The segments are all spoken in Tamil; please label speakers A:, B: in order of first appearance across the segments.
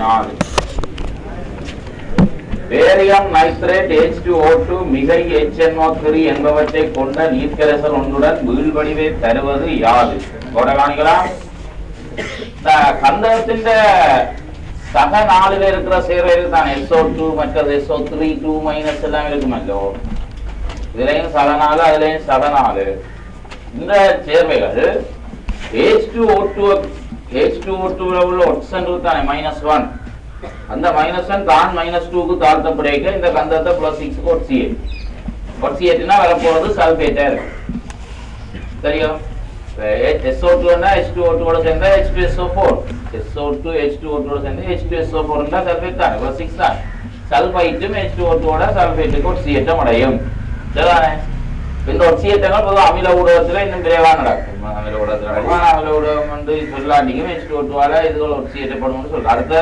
A: 4. பேரியம் நைட்ரேட் H2O2 மிகை HNO3 என்பவற்றை கொண்ட நீர்க்கரைசல் ஒன்றுடன் வீழ்வடிவை தருவது யாது? காணிக்கலாம். கந்தகத்தின் சக 4 இருக்கிற சேர்வையில் தான் SO2 மற்றது SO3 2- எல்லாம் இருக்குமல்லோ. இதுலயும் சக 4 அதுலயும் சக 4. இந்த சேர்வைகள் H2O2 உள்ள ஒட்சன் தானே -1. அந்த -1 தான் -2க்கு தாழ்த்தப்படைக்க இந்த கந்தத்தை +6 ஒட்சியேட்னா வரப்போறது சல்பேட்டா இருக்கு. சரியா? SO2 னா H2O2 ஓட சேர்ந்தா H2SO4. SO2 H2O2 ஓட சேர்ந்தா H2SO4 னா சல்பேட் தான் +6 தான். சல்பைட்டும் H2O2 ஓட சல்பேட்டுக்கு ஒட்சியேட்டம் அடையும். சரிதானே? இந்த ஒட்சியேட்டங்கள் பொதுவாக அமில ஊடகத்துல இன்னும் விரைவாக நடக்கும். அமில ஊடகத்துல நடக்கும். அமில ஊடகம் வந்து சொல்லாட்டிக்கும் H2O2 ஆல இதுகள் ஒட்சியேட்டப்படும் சொல்றோம். அடுத்த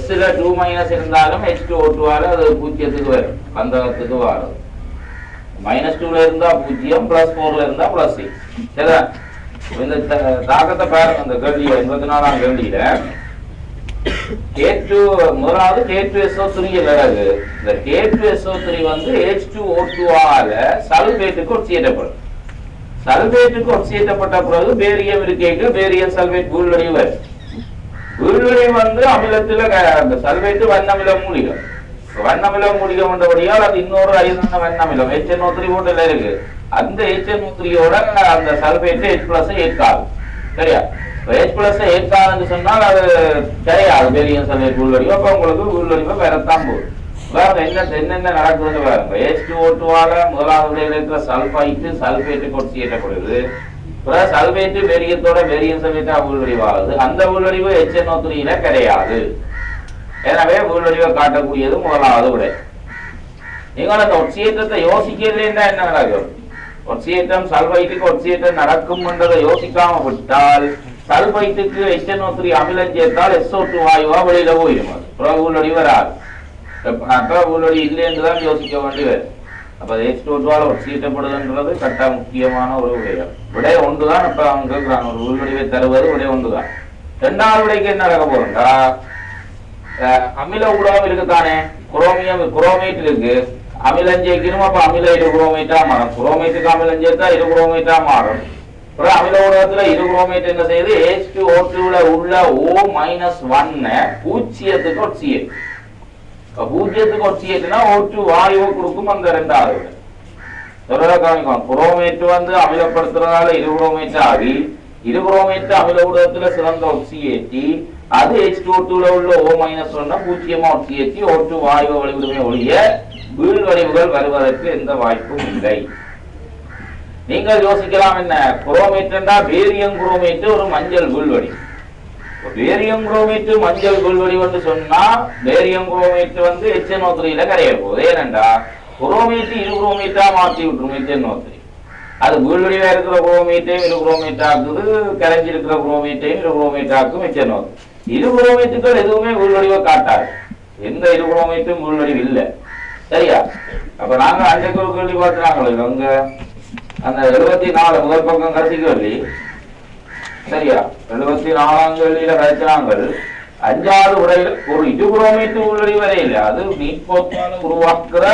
A: Sல 2- இருந்தாலும் H2O2 ஆல அது பூஜ்ஜியத்துக்கு வரும். கந்தகத்துக்கு வரும். -2ல இருந்தா 0, +4ல இருந்தா +6. சரிதா? இந்த தாக்கத்தை பாருங்க. அந்த கேள்வியில 84ஆம் கேள்வியில K2 முதலாவது K2SO3 இல்லது. இந்த K2SO3 வந்து H2O2 ஆல சல்பேட்டுக்கு ஒட்சியேற்றப்படும். சல்பேட்டுக்கு ஒட்சியேற்றப்பட்ட பிறகு பேரியம் இருக்கைக்கு பேரியம் சல்பேட் வீழ்வடிவு. வீழ்வடிவு வந்து அமிலத்துல அந்த சல்பேட்டு வண்ணமில மூலிகம். வண்ணமில மூலிகம் என்றபடியால் அது இன்னொரு ஐந்தான வண்ணமிலம் HNO3 போட்டுல இருக்கு. அந்த HNO3யோட அந்த சல்பேட்டு H+ ஏற்காது. சரியா? H+ ஏற்காதுன்னு சொன்னால் அது கிடையாது பேரியம் சல்பேட் வீழ்வடிவு. அப்ப உங்களுக்கு வீழ்வடிவு வரத்தான் போகுது. வேற என்னென்ன நடக்குதுன்னு பாருங்க. H2O2 ஆல முதலாவது இருக்கிற சல்பேட்டுக்கு ஒட்சியேற்றப்படுது. Sulphate பேரியத்தோட barium சல்பேட்டா வீழ்வடிவாகுது. அந்த வீழ்வடிவு HNO3ல கிடையாது. எனவே வீழ்வடிவை காட்டக்கூடியது முதலாவது விடை. நீங்கள் அந்த ஒட்சியேற்றத்தை யோசிக்கலைன்னா என்ன நடக்கும்? ஒட்சியேற்றம் சல்பைட்டுக்கு ஒட்சியேற்றம் நடக்கும் என்றதை யோசிக்காம விட்டால் சல்பைட்டுக்கு HNO3 அமிலம் சேர்த்தால் SO2 வாயுவா வெளியில போயிடும். அது வீழ்வடிவு வராது. வீழ்வடி இல்லை என்றுதான் யோசிக்க வேண்டியது. அப்ப H2O2 ஆல ஒட்சியேற்றப்படுதுன்றது கட்ட முக்கியமான ஒரு விடயம். விடை ஒன்றுதான். இப்ப அவங்க கேட்கிறாங்க ஒரு வீழ்வடிவை தருவது விடை ஒன்றுதான். இரண்டாவது விடைக்கு என்ன நடக்க போறா? அமில ஊடகம் இருக்குதானே, குரோமேட் இருக்கு. அமிலம் சேர்க்கணும். அப்ப அமில இருகுரோமேட்டா மாறும். குரோமேட்டுக்கு அமிலம் சேர்த்தா இருகுரோமேட்டா மாறும். அமில ஊடகத்துல இருகுரோமேட் என்ன செய்யுது? H2O2ல உள்ள O-1 பூஜ்ஜியத்துக்கு ஒட்சியேற்று. பூஜ்ஜியத்துக்கு ஒட்சியேற்றுனா O2 வாயுவை கொடுக்கும். அந்த இரண்டாவது கவனிக்கும். குரோமேட் வந்து அமிலப்படுத்துறதால இருகுரோமேட் ஆகி இருகுரோமேட் அமில ஊடகத்துல சிறந்த ஒட்சியேற்றி அது H2O2ல உள்ள O-1 பூஜ்ஜியமா ஒட்சியேற்றி O2 வாயுவை வெளிவிடுமே ஒழிய வீழ்வடிவுகள் வருவதற்கு எந்த வாய்ப்பும் இல்லை. நீங்கள் யோசிக்கலாம் என்ன குரோமேட்டா? பேரியம் குரோமேட் ஒரு மஞ்சள் வீழ்வடிவு. பேரியம் குரோமேட் மஞ்சள் வீழ்வடிவு என்று சொன்னா பேரியம் குரோமேட் வந்து HNO3ல கரைய போகுது. ஏனென்றா குரோமேட் இருகுரோமேட்டா மாற்றி விட்டுரும் HNO3. அது வீழ்வடிவா இருக்கிற குரோமேட்டையும் இருகுரோமேட்டாக்குது. கரைஞ்சிருக்கிற குரோமேட்டையும் இருகுரோமேட்டாக்கும் HNO3. இருகுரோமேட்டுகள் எதுவுமே வீழ்வடிவை காட்டாது. எந்த இருகுரோமேட்டும் வீழ்வடிவு இல்லை. சரியா? அப்ப நாங்க அன்றைக்கு ஒரு கேள்வி பார்த்துனாங்களே அங்க அந்த 74 முதல் பக்கம் கடைசி கேள்வி. சரியா? 74ஆம் கேள்வியில கழிச்சாங்கள் 5வது உடையில் ஒரு இருகுரோமேட்டு வீழ்வடிவு வரை இல்லை. அது நீர்ப்பகுப்பால உருவாக்குற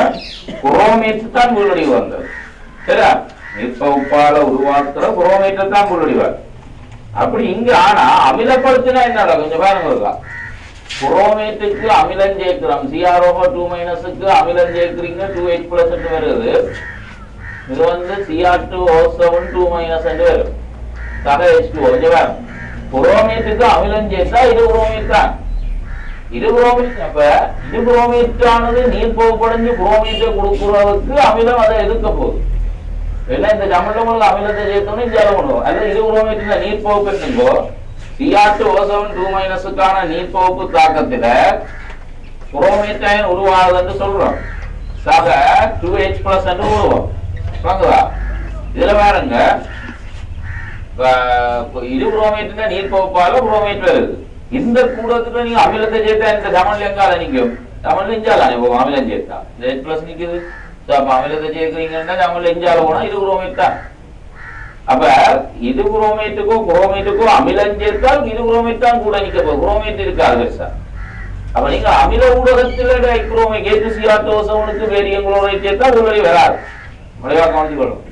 A: குரோமேட்டு தான் வீழ்வடிவு வந்தது. சரியா? நீர்ப்பகுப்பால உருவாக்குற குரோமேட்டு தான் வீழ்வடிவார். அப்படி இங்க ஆனா அமிலப்படுத்தினா என்ன கொஞ்சம் பாருங்க. குரோமேட்டுக்கு அமிலம் சேர்க்கிறோம். CrO2- அமிலம் சேர்க்கிறீங்க 2H+ வருது. இது வந்து Cr2O7 2- வரும். சக H2O. குரோமேட்டுக்கு அமிலம் சேர்த்தா இருகுரோமேட் தான். இருகுரோமேட். அப்ப இருகுரோமேட்டானது நீர் போகப்படைஞ்சு குரோமேட்டை கொடுக்குறதுக்கு அமிலம் அதை எதிர்க்க போகுது. என்ன இந்த தமிழ்ல அமிலத்தை சேர்த்தோம்னு இந்த பண்ணுவோம். அல்லது இருகுரோமேட் நீர் போக்கு Cr2O7 2- நீர் போக்கு தாக்கத்துல குரோமேட் உருவாகுது என்று சொல்றோம். சக 2H+ என்று உருவம். இதுல பாருங்க இருகுரோமேட் நீர் போப்பால குரோமேட் வருது. இந்த கூடத்துல நீங்க அமிலத்தை சேர்த்தா இந்த தமிழ்ல எங்கால நிக்கும்? தமிழ்ல இஞ்சால அமிலம் சேர்த்தா H+ நிக்குது. அமிலத்தை சேர்க்கிறீங்கன்னா தமிழ்ல இஞ்சால போனா இருகுரோமேட் தான். அப்ப இருகுரோமேட்டுக்கும் குரோமேட்டுக்கும் அமிலம் சேர்த்தால் இருகுரோமேட் தான் கூட நிக்க போகுது. குரோமேட் இருக்காது பெருசா. அப்ப நீங்க அமில ஊடகத்தில் டைக்ரோமிக் K2Cr2SO1க்கு பேரியம் குளோரைட் சேர்த்தா உள்ளடி வராது. முறையாக கவனித்துக்கொள்ளும்.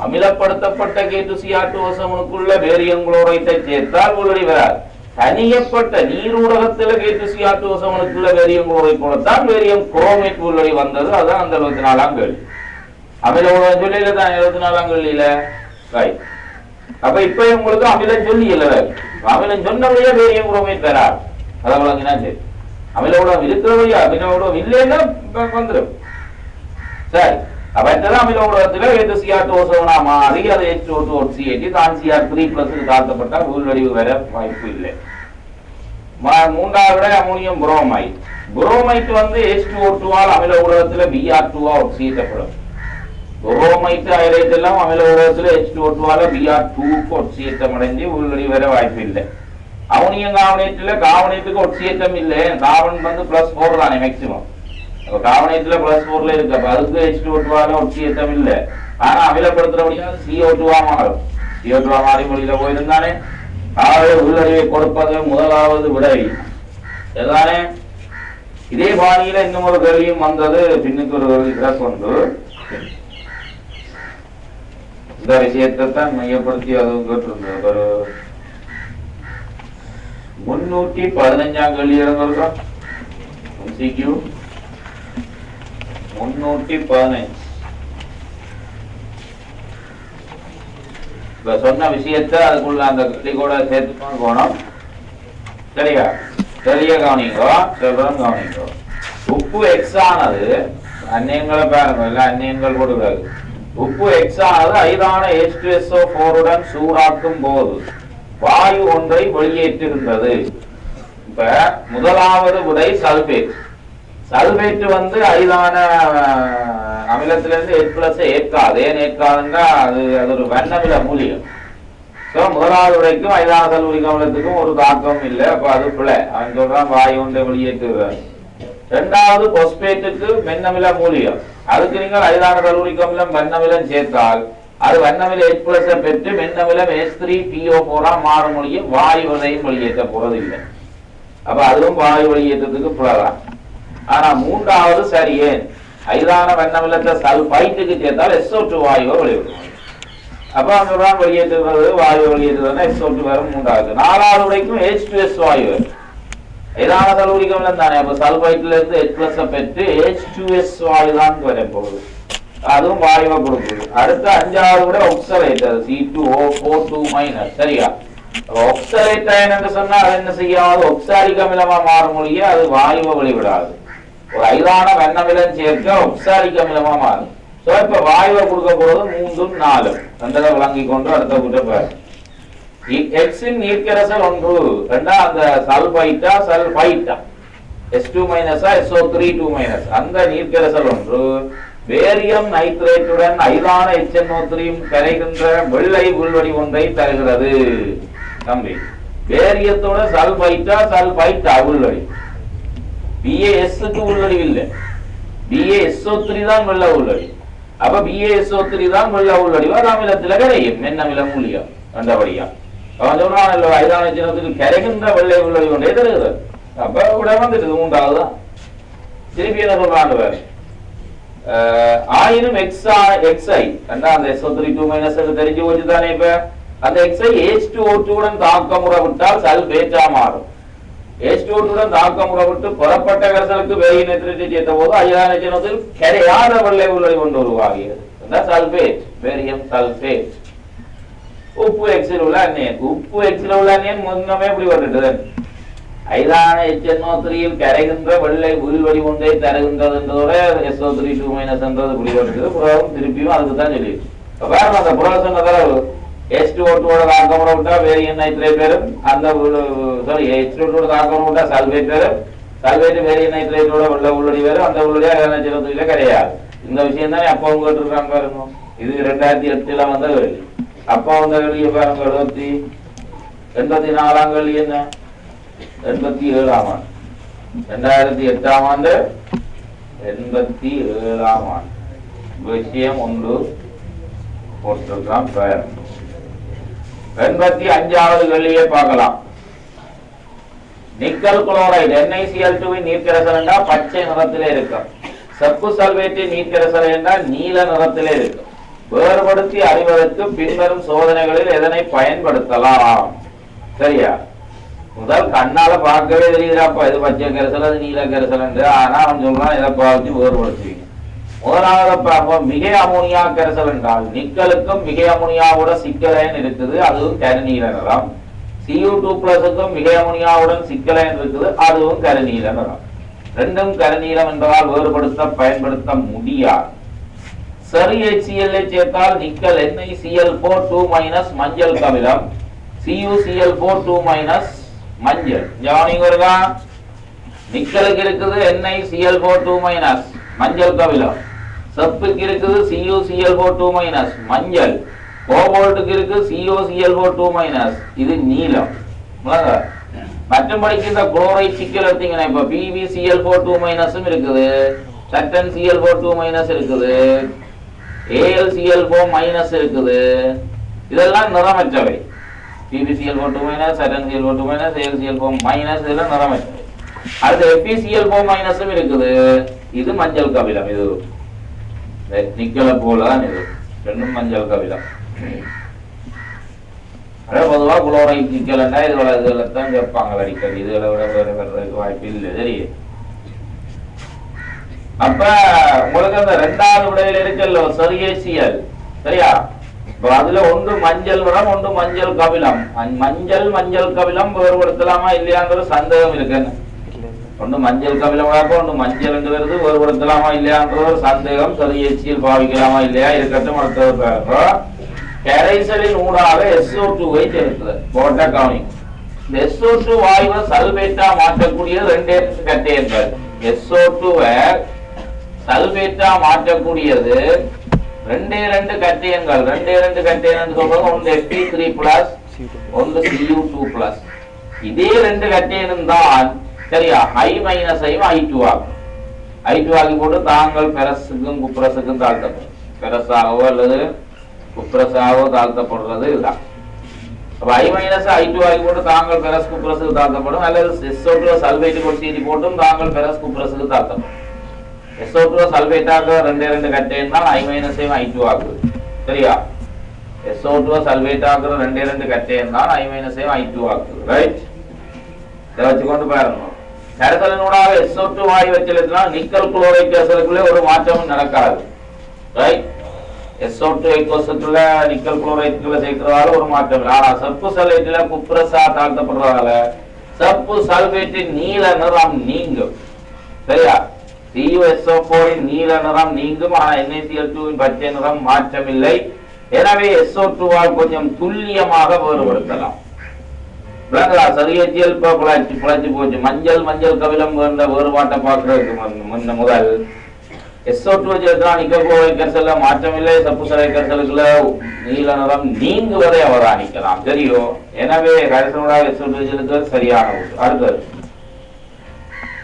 A: அமிலப்படுத்தப்பட்ட K2Cr2SO1க்குள்ள பேரியம் குளோரைட்டை சேர்த்தால் உள்ளடி வராது. தனியப்பட்ட நீரூடகத்தில் K2Cr2SO1க்குள்ள பேரியம் குளோரைட் போலத்தான் பேரியம் குரோமேட் உள்ளடி வந்தது. அதுதான் அந்த 74ஆம் கேள்வி. அமில ஊடகம் சொல்லியில தான் 74ஆம் கேள்வியில ரைட். அப்ப இப்ப உங்களுக்கு அமிலம் சொல்லி இல்ல, அமிலம் சொன்னபடியா பேரியம் குரோமேட் வராது. அதை வழங்கினா சரி. அமில ஊடகம் இருக்கிறபடியா அமில ஊடகம் இல்லைன்னா வந்துடும். சரி, அப்ப அமில ஊடகத்துல K2Cr2SO1 மாறி அது H2O2 தான் Cr3+ தாழ்த்தப்பட்டால் உள்வடிவு வர வாய்ப்பு இல்லை. மூன்றாவது அமோனியம் புரோமைட். புரோமைட் வந்து H2O2 ஆல் அமில ஊடகத்துல Br2 ஒட்சியேற்றப்படும். புரோமைட் அயரைட் எல்லாம் அமில ஊடகத்துல H2O2 ஆல Br2 ஒட்சியேற்றம் அடைஞ்சு உள்வடிவு வர வாய்ப்பு இல்லை. அமோனியம் கார்பனேட்ல கார்பனேட்டுக்கு ஒட்சியேற்றம் இல்லை. கார்பன் வந்து +4 தானே மேக்ஸிமம். அப்ப கார்பனேட்ல +4ல இருக்கு. அப்ப அதுக்கு H2O2 ஆல ஒட்சியேற்றம் இல்லை. ஆனா அமிலப்படுத்துறபடியா CO2 மாறும். CO2 மாறி மொழியில போயிருந்தானே. ஆகவே உள்ளறிவை கொடுப்பது முதலாவது விடை எதானே. இதே பாணியில இன்னும் ஒரு கேள்வியும் வந்தது. பின்னுக்கு ஒரு கேள்வி கொண்டு இந்த விஷயத்தை தான் மையப்படுத்தி அதுவும் கேட்டிருந்தது. ஒரு 315ஆம் கேள்வி இறங்க MCQ 315. இப்ப சொன்ன விஷயத்தை அதுக்குள்ள அந்த கூட சேர்த்து போனோம். சரியா? சரியா கவனிங்கோ, சொல்றோம் கவனிங்கோ. உப்பு X ஆனது அந்நியங்களை பாருங்க, இல்ல அந்நியங்கள் கொடுக்காது. உப்பு X ஆனது ஐதான H2SO4 உடன் சூடாக்கும் போது வாயு ஒன்றை வெளியேற்றிருந்தது. இப்ப முதலாவது விடை சல்பேட். சல்பேட் வந்து ஐதான அமிலத்திலிருந்து H+ ஏற்காது. ஏன் ஏற்காதுன்னா அது ஒரு வண்ணமில மூலியம். முதலாவது விடைக்கும் ஐதான சல்பூரிக் அமிலத்துக்கும் ஒரு தாக்கம் இல்லை. அப்ப அது பிள்ளை. அவன் சொல்றான் வாயு ஒன்றை வெளியேற்றுகிறார். இரண்டாவது பொஸ்பேட்டுக்கு மென்னமில மூலியம். அதுக்கு நீங்கள் ஐதான சல்பூரிக் அமிலம் வண்ணமிலம் சேர்த்தால் அது வண்ணமில H+ பெற்று மென்னமிலம் H3PO4 மாறும் மொழியும் வாயு வதையும் வெளியேற்ற போறதில்லை. அப்ப அதுவும் வாயு வெளியேற்றத்துக்கு புலதான். ஆனா மூன்றாவது சரியே. ஐதான வண்ணமிலத்தை சல்பைட்டுக்கு சேர்த்தால் SO2 வாயுவை வெளியிடும். அப்ப அந்த வெளியேற்றுறது வாயு வெளியேற்றுறதுன்னா SO2 வரும். மூன்றாவது. நாலாவது வரைக்கும் H2S வாயு. ஐதான சல்பூரிக் அமிலம் தானே. அப்ப சல்பைட்ல இருந்து H+ பெற்று H2S வாயு தான் வர போகுது. அதுவும் வாயுவை கொடுக்குது. அடுத்த அஞ்சாவது கூட ஆக்சலேட் C2O4 சரியா? ஆக்சலேட் அயன் என்று சொன்னா அது என்ன செய்யாது? ஆக்சாலிக் அமிலமா மாறும் மொழியே அது வாயுவை வெளிவிடாது. ஒரு ஐதான வண்ணமிலம் சேர்க்க ஆக்சாலிக் அமிலமா மாறும். சோ இப்ப வாயுவை கொடுக்க போறது 3 4 ரெண்டரை விளங்கி கொண்டு அடுத்த கூட்ட பாரு. எக்ஸின் நீர்க்கரசல் ஒன்று. ரெண்டா அந்த சல்பைட்டா சல்பைட்டா H2- SO3 2- அந்த நீர்க்கரசல் ஒன்று பேரியம் நைட்ரேட்டுடன் ஐதான HNO3 கரைகின்ற வெள்ளை உள்வடி ஒன்றை தருகிறது. தம்பி, பேரியத்தோட சல்பைட்டா உள்வடி. BaSக்கு உள்ளடி இல்லை. BaSO3 தான் வெள்ள உள்ளடி. அப்ப BaSO3 தான் வெள்ள உள்ளடி. அமிலத்துல கரையும் மென்னமில மூலியம் கண்டபடியா. அவன் சொல்றான் ஐதான HNO3 கரைகின்ற வெள்ளை உள்ளடி ஒன்றை தருகிறது. அப்ப கூட வந்துட்டு மூன்றாவதுதான். திருப்பி என்ன சொல்றான் வேற? ஆயினும் XI அந்த SO3 2- தெரிஞ்சு போச்சுதானே. இப்ப அந்த XI H2O2 உடன் தாக்கமுற விட்டால் சல்பேட்டா மாறும். H2O2 உடன் தாக்கமுற விட்டு புறப்பட்ட கரைசலுக்கு வேதி நைட்ரேட்டை சேர்த்த போது ஐதான HNO3 கரையாத வெள்ளை உள்ளடி கொண்டு உருவாகிறது. Sulphate, barium sulphate. உப்பு எக்ஸில் உள்ள அந்நியன். உப்பு எக்ஸில் உள்ள அந்நியன் முன்னமே இப்படி வந்துட்டு ஐதான HNO3 கரைகின்ற வெள்ளை உள்வடி ஒன்றை தருகின்றது என்றதோட SO3 2- என்றது புரிவது. புறம் திருப்பியும் அதுக்கு தான் சொல்லி அந்த புறம் சொன்ன தரவு H2O2 தாக்கம் விட்டா வேரியன் நைட்ரேட் பேரும். அந்த H2O2 தாக்கம் விட்டா சல்பேட் பேரும். சல்பேட் வேரியன் நைட்ரேட்டோட வெள்ள உள்ளடி வேறும். அந்த உள்ளடி ஐதான HNO3 கிடையாது. இந்த விஷயம் தானே அப்பா அவங்க கேட்டுருக்காங்க பாருங்க. இது 2008 வந்த கேள்வி. அப்பா வந்த கேள்வியை பாருங்க. 84ஆம் கேள்வி என்ன? 87ஆம் ஆண்டு. 2008ஆம் ஆண்டு 87ஆம் ஆண்டு விஷயம் ஒன்று போட்டிருக்கான். 85வது கேள்வியை பார்க்கலாம். நிக்கல் குளோரைடு NiCl2 நீர்க்கரைசல் என்றால் பச்சை நிறத்திலே இருக்கும். செப்பு சல்பேட்டு நீர்க்கரைசல் என்றால் நீல நிறத்திலே இருக்கும். வேறுபடுத்தி அறிவதற்கு பின்வரும் சோதனைகளில் எதனை பயன்படுத்தலாம்? சரியா? முதல் கண்ணால பார்க்கவே தெரியுதாப்பா இது பச்சை கரைசல் அது நீல கரைசல் என்று. ஆனா அவன் சொல்றான் இதை பார்த்து வேறுபடுத்துவீங்க. முதலாவது பார்ப்போம். மிகை அமோனியா கரைசல் என்றால் நிக்கலுக்கும் மிகை அமோனியாவோட சிக்கலைன் இருக்குது, அதுவும் கருநீல நிறம். Cu2+க்கும் மிகை அமோனியாவுடன் சிக்கலைன் இருக்குது, அதுவும் கருநீல நிறம். ரெண்டும் கருநீலம் என்பதால் வேறுபடுத்த பயன்படுத்த முடியாது. சரி HCl சேர்த்தால் நிக்கல் NiCl4 மஞ்சள் கபிலம், CuCl4 மஞ்சள். ஜானிங் வருதா? நிக்கலுக்கு இருக்குது NiCl4 மஞ்சள் கபிலம், செப்புக்கு இருக்குது CuCl4 மஞ்சள், கோபால்ட்டுக்கு இருக்கு CuCl4 இது நீலம். மற்றபடிக்கு இந்த குளோரைட் சிக்கல் எடுத்தீங்கன்னா இப்ப PbCl4 இருக்குது, சட்டன் Cl4 இருக்குது, AlCl4 இருக்குது. இதெல்லாம் நிறமற்றவை. PbCl4 சட்டன் Cl4 AlCl4 இதெல்லாம் நிறமற்றவை. அடுத்து FeCl4 இருக்குது, இது மஞ்சள் கபிலம். இது நிக்கலை போலதான் இது ரெண்டும் மஞ்சள் கபிலம். பொதுவா குளோரைட் நிக்கல் இதுல தான் கேட்பாங்க அடிக்கடி. இதுல விட வர்றதுக்கு வாய்ப்பு இல்லை. சரி, அப்ப உங்களுக்கு அந்த ரெண்டாவது விடையில இருக்குல்ல சரி HCl, சரியா? அதுல ஒன்று மஞ்சள் நிறம், ஒன்று மஞ்சள் கபிலம். மஞ்சள் கபிலம் வேறுபடுத்தலாமா இல்லையாங்கிற சந்தேகம் இருக்கு. ஒன்று மஞ்சள் கபிலமாக ஒன்று மஞ்சள் என்று வருது, வேறுபடுத்தலாமா இல்லையான்ற ஒரு சந்தேகம். சரி HCl பாவிக்கலாமா இல்லையா இருக்கட்டும். அடுத்தது கரைசலின் ஊடாக SO2 சேர்க்கிறது. போட்ட கவனிங். இந்த SO2 வாயுவை சல்பேட்டா மாற்றக்கூடிய ரெண்டே கட்டையன்கள். SO2 சல்பேட்டா மாற்றக்கூடியது ரெண்டு கட்டையன்கள். ரெண்டு கட்டையன் சொல்றது ஒன்று Fe3+, ஒன்று Cu2+. இதே ரெண்டு கட்டையனும் தான் சரியா I- ஐயும் I2 ஆகும். I2 ஆகி போட்டு தாங்கள் பெரஸுக்கும் குப்ரஸுக்கும் தாழ்த்தப்படும். பெரஸாகவோ அல்லது குப்ரஸாகவோ தாழ்த்தப்படுறது இதுதான். அப்ப I- I2 ஆகி போட்டு தாங்கள் பெரஸ் குப்ரஸுக்கு தாழ்த்தப்படும், அல்லது SO2 சல்பேட்டு கொண்டு போட்டும் தாங்கள் பெரஸ் குப்ரஸுக்கு தாழ்த்தப்படும். SO2 சல்பேட்டாக ரெண்டு கட்டையும் தான் I- ஐயும் I2 ஆகுது. சரியா? SO2 சல்பேட்டாக ரெண்டு கட்டையும் தான் I- ஐயும் I2 ஆகுது. ரைட்? இதை வச்சுக்கொண்டு பாருங்க. கரைசலினூடாக SO2 வாயு வச்சிருந்தால் நிக்கல் குளோரைட் கரைசலுக்குள்ளே ஒரு மாற்றமும் நடக்காது. ரைட்? SO2 கோஷத்துல நிக்கல் குளோரைட்ல சேர்க்கிறதால ஒரு மாற்றம் இல்லை. ஆனா செப்பு சல்பேட்ல குப்ரஸா தாழ்த்தப்படுறதால செப்பு சல்பேட்டின் நீல நிறம் நீங்கும். சரியா? CuSO4 நீல நிறம் நீங்கும், ஆனா NaCl2 பச்சை நிறம் மாற்றமில்லை. எனவே SO2 கொஞ்சம் துல்லியமாக வேறுபடுத்தலாம். சரி HCl குழச்சி போச்சு. மஞ்சள் கபிலம் வேண்ட வேறுபாட்டை பார்க்கறதுக்கு முன்ன முதல் SO2 சேர்த்தா நிக்கல் குளோரைட் கரைசல்ல மாற்றமில்லை, செப்பு சல்பேட் கரைசலுக்குள்ள நீல நிறம் நீங்குவதை அவதானிக்கலாம். சரியோ? எனவே கரைசலோட SO2 சேர்த்தல் சரியான. அடுத்தது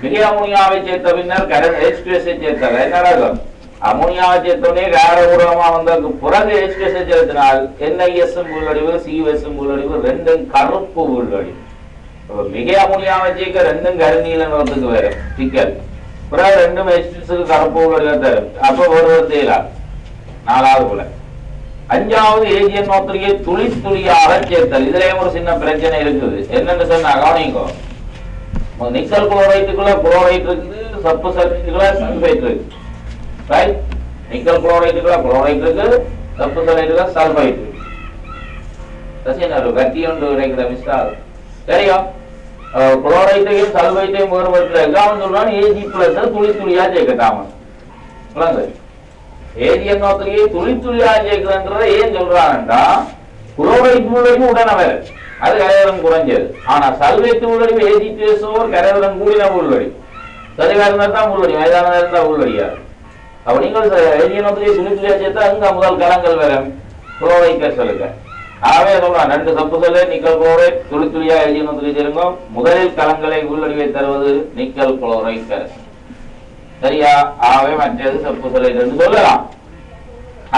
A: மிகை அமோனியாவை சேர்த்த பின்னர் H2S சேர்த்தல் என்ன? அமோனியாவை சேர்த்தோடனே வேற ஊடகமா வந்ததுக்கு பிறகு H2S சேர்த்தினால் NiS உள்ளடிவு CuS உள்ளடிவு ரெண்டும் கருப்பு உள்ளடிவு. மிகை அமோனியாவை சேர்க்க ரெண்டும் கருநீல நிறத்துக்கு வேற சிக்கல். பிறகு ரெண்டும் H2S கருப்பு உள்ளடிவு தரும். அப்ப ஒரு தேலாம். நாலாவது போல. அஞ்சாவது AgNO3 துளியாக சேர்த்தல். இதுலயும் ஒரு சின்ன பிரச்சனை இருக்குது. என்னன்னு சொன்னா கவனிங்கோ. நிக்கல் குளோரைட்டுக்குள்ள குளோரைட் இருக்குது, செப்பு சல்பேட்டுக்குள்ள சல்பேட் இருக்கு. ரைட்? நிக்கல் குளோரைட்டுக்குள்ள குளோரைட் இருக்கு, செப்பு சல்பேட்டுக்குள்ள சல்பைட் இருக்கு. சசியனாரு கட்டி ஒன்று கிடைக்கிற மிஸ்டால். சரியா? குளோரைட்டையும் சல்பைட்டையும் வேறுபடுத்துற எல்லாம் சொல்றான் Ag+ துளியா சேர்க்கட்டாம. AgNO3 துளியா சேர்க்கிறன்றத ஏன் சொல்றான்டா, குளோரைட் உள்ளடிவு உடனே வேற அது கரைவரம் குறைஞ்சது. ஆனா சல்பேட் உள்ளடிவு Ag2SO கரைவரம் கூடின உள்ளடி. சரிவா இருந்தா தான் உள்ளடி, வயதான இருந்தா உள்ளடியாது. அப்ப நீங்கள் AgNO3 துளியா சேர்த்தா அங்க முதல் கலங்கள் வேற குளோரைட் கரைசலுக்கு. ஆகவே சொல்றான் ரெண்டு செப்பு சல்பேட் நிக்கல் குளோரைட் துளியா AgNO3 சேருங்க. முதலில் கலங்களை உள்ளடிவை தருவது நிக்கல் குளோரைட் கரைசல். சரியா? ஆகவே மற்றது செப்பு சல்பேட் என்று சொல்லலாம்.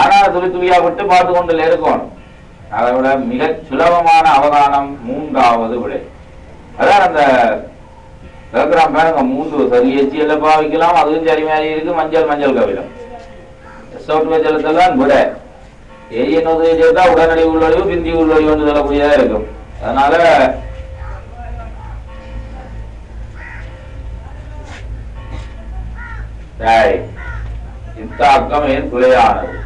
A: ஆனா துளியா விட்டு பார்த்து கொண்டு இருக்கணும். அதை விட மிக சுலபமான அவதானம் மூன்றாவது விடை. அதான் அந்த கேட்கிறான் பாருங்க, 3 சரி HCl பாவிக்கலாம், அதுவும் சரி மாதிரி இருக்கு. மஞ்சள் கவிடம் சோட்டு ஜலத்தெல்லாம் விட ஏஜினோது சேர்த்தா உடனடி உள்ளொழிவு பிந்தி உள்ளொழிவு என்று சொல்லக்கூடியதா இருக்கும். அதனால இத்தாக்கம் ஏன் பிழையானது,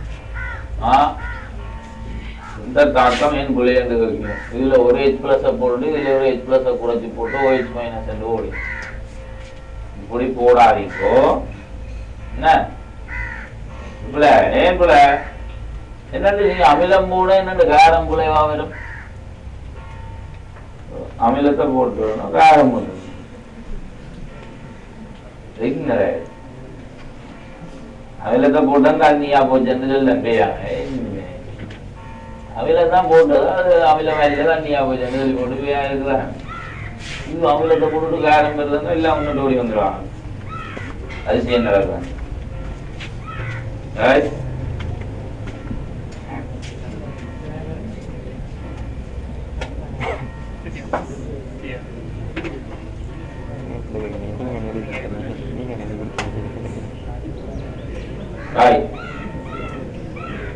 A: இந்த தாக்கம் ஏன் பிழை என்று கேட்கணும். இதுல ஒரு H+ போட்டு இதுல ஒரு H+ குறைச்சி போட்டு OH- என்று ஓடி இப்படி போடாதீங்கோ. என்ன பிள்ளை ஏன் பிள்ளை என்னண்டு நீங்க அமிலம் போட என்னண்டு காரம் பிள்ளைவா வரும். அமிலத்தை போட்டு காரம் வரும். அவிலத்தை போட்டா தண்ணியா போச்சுன்னு சொல்ல அவில தான் போட்டது. அது அவில வேலையில தண்ணியா போச்சுன்னு சொல்லி போட்டு போயா இருக்கிறான். இன்னும் அவிலத்தை போட்டுட்டு காரம் வருதுன்னா எல்லாம் ஒன்று ஓடி வந்துடுவாங்க. அதிசயம் நடக்கும்.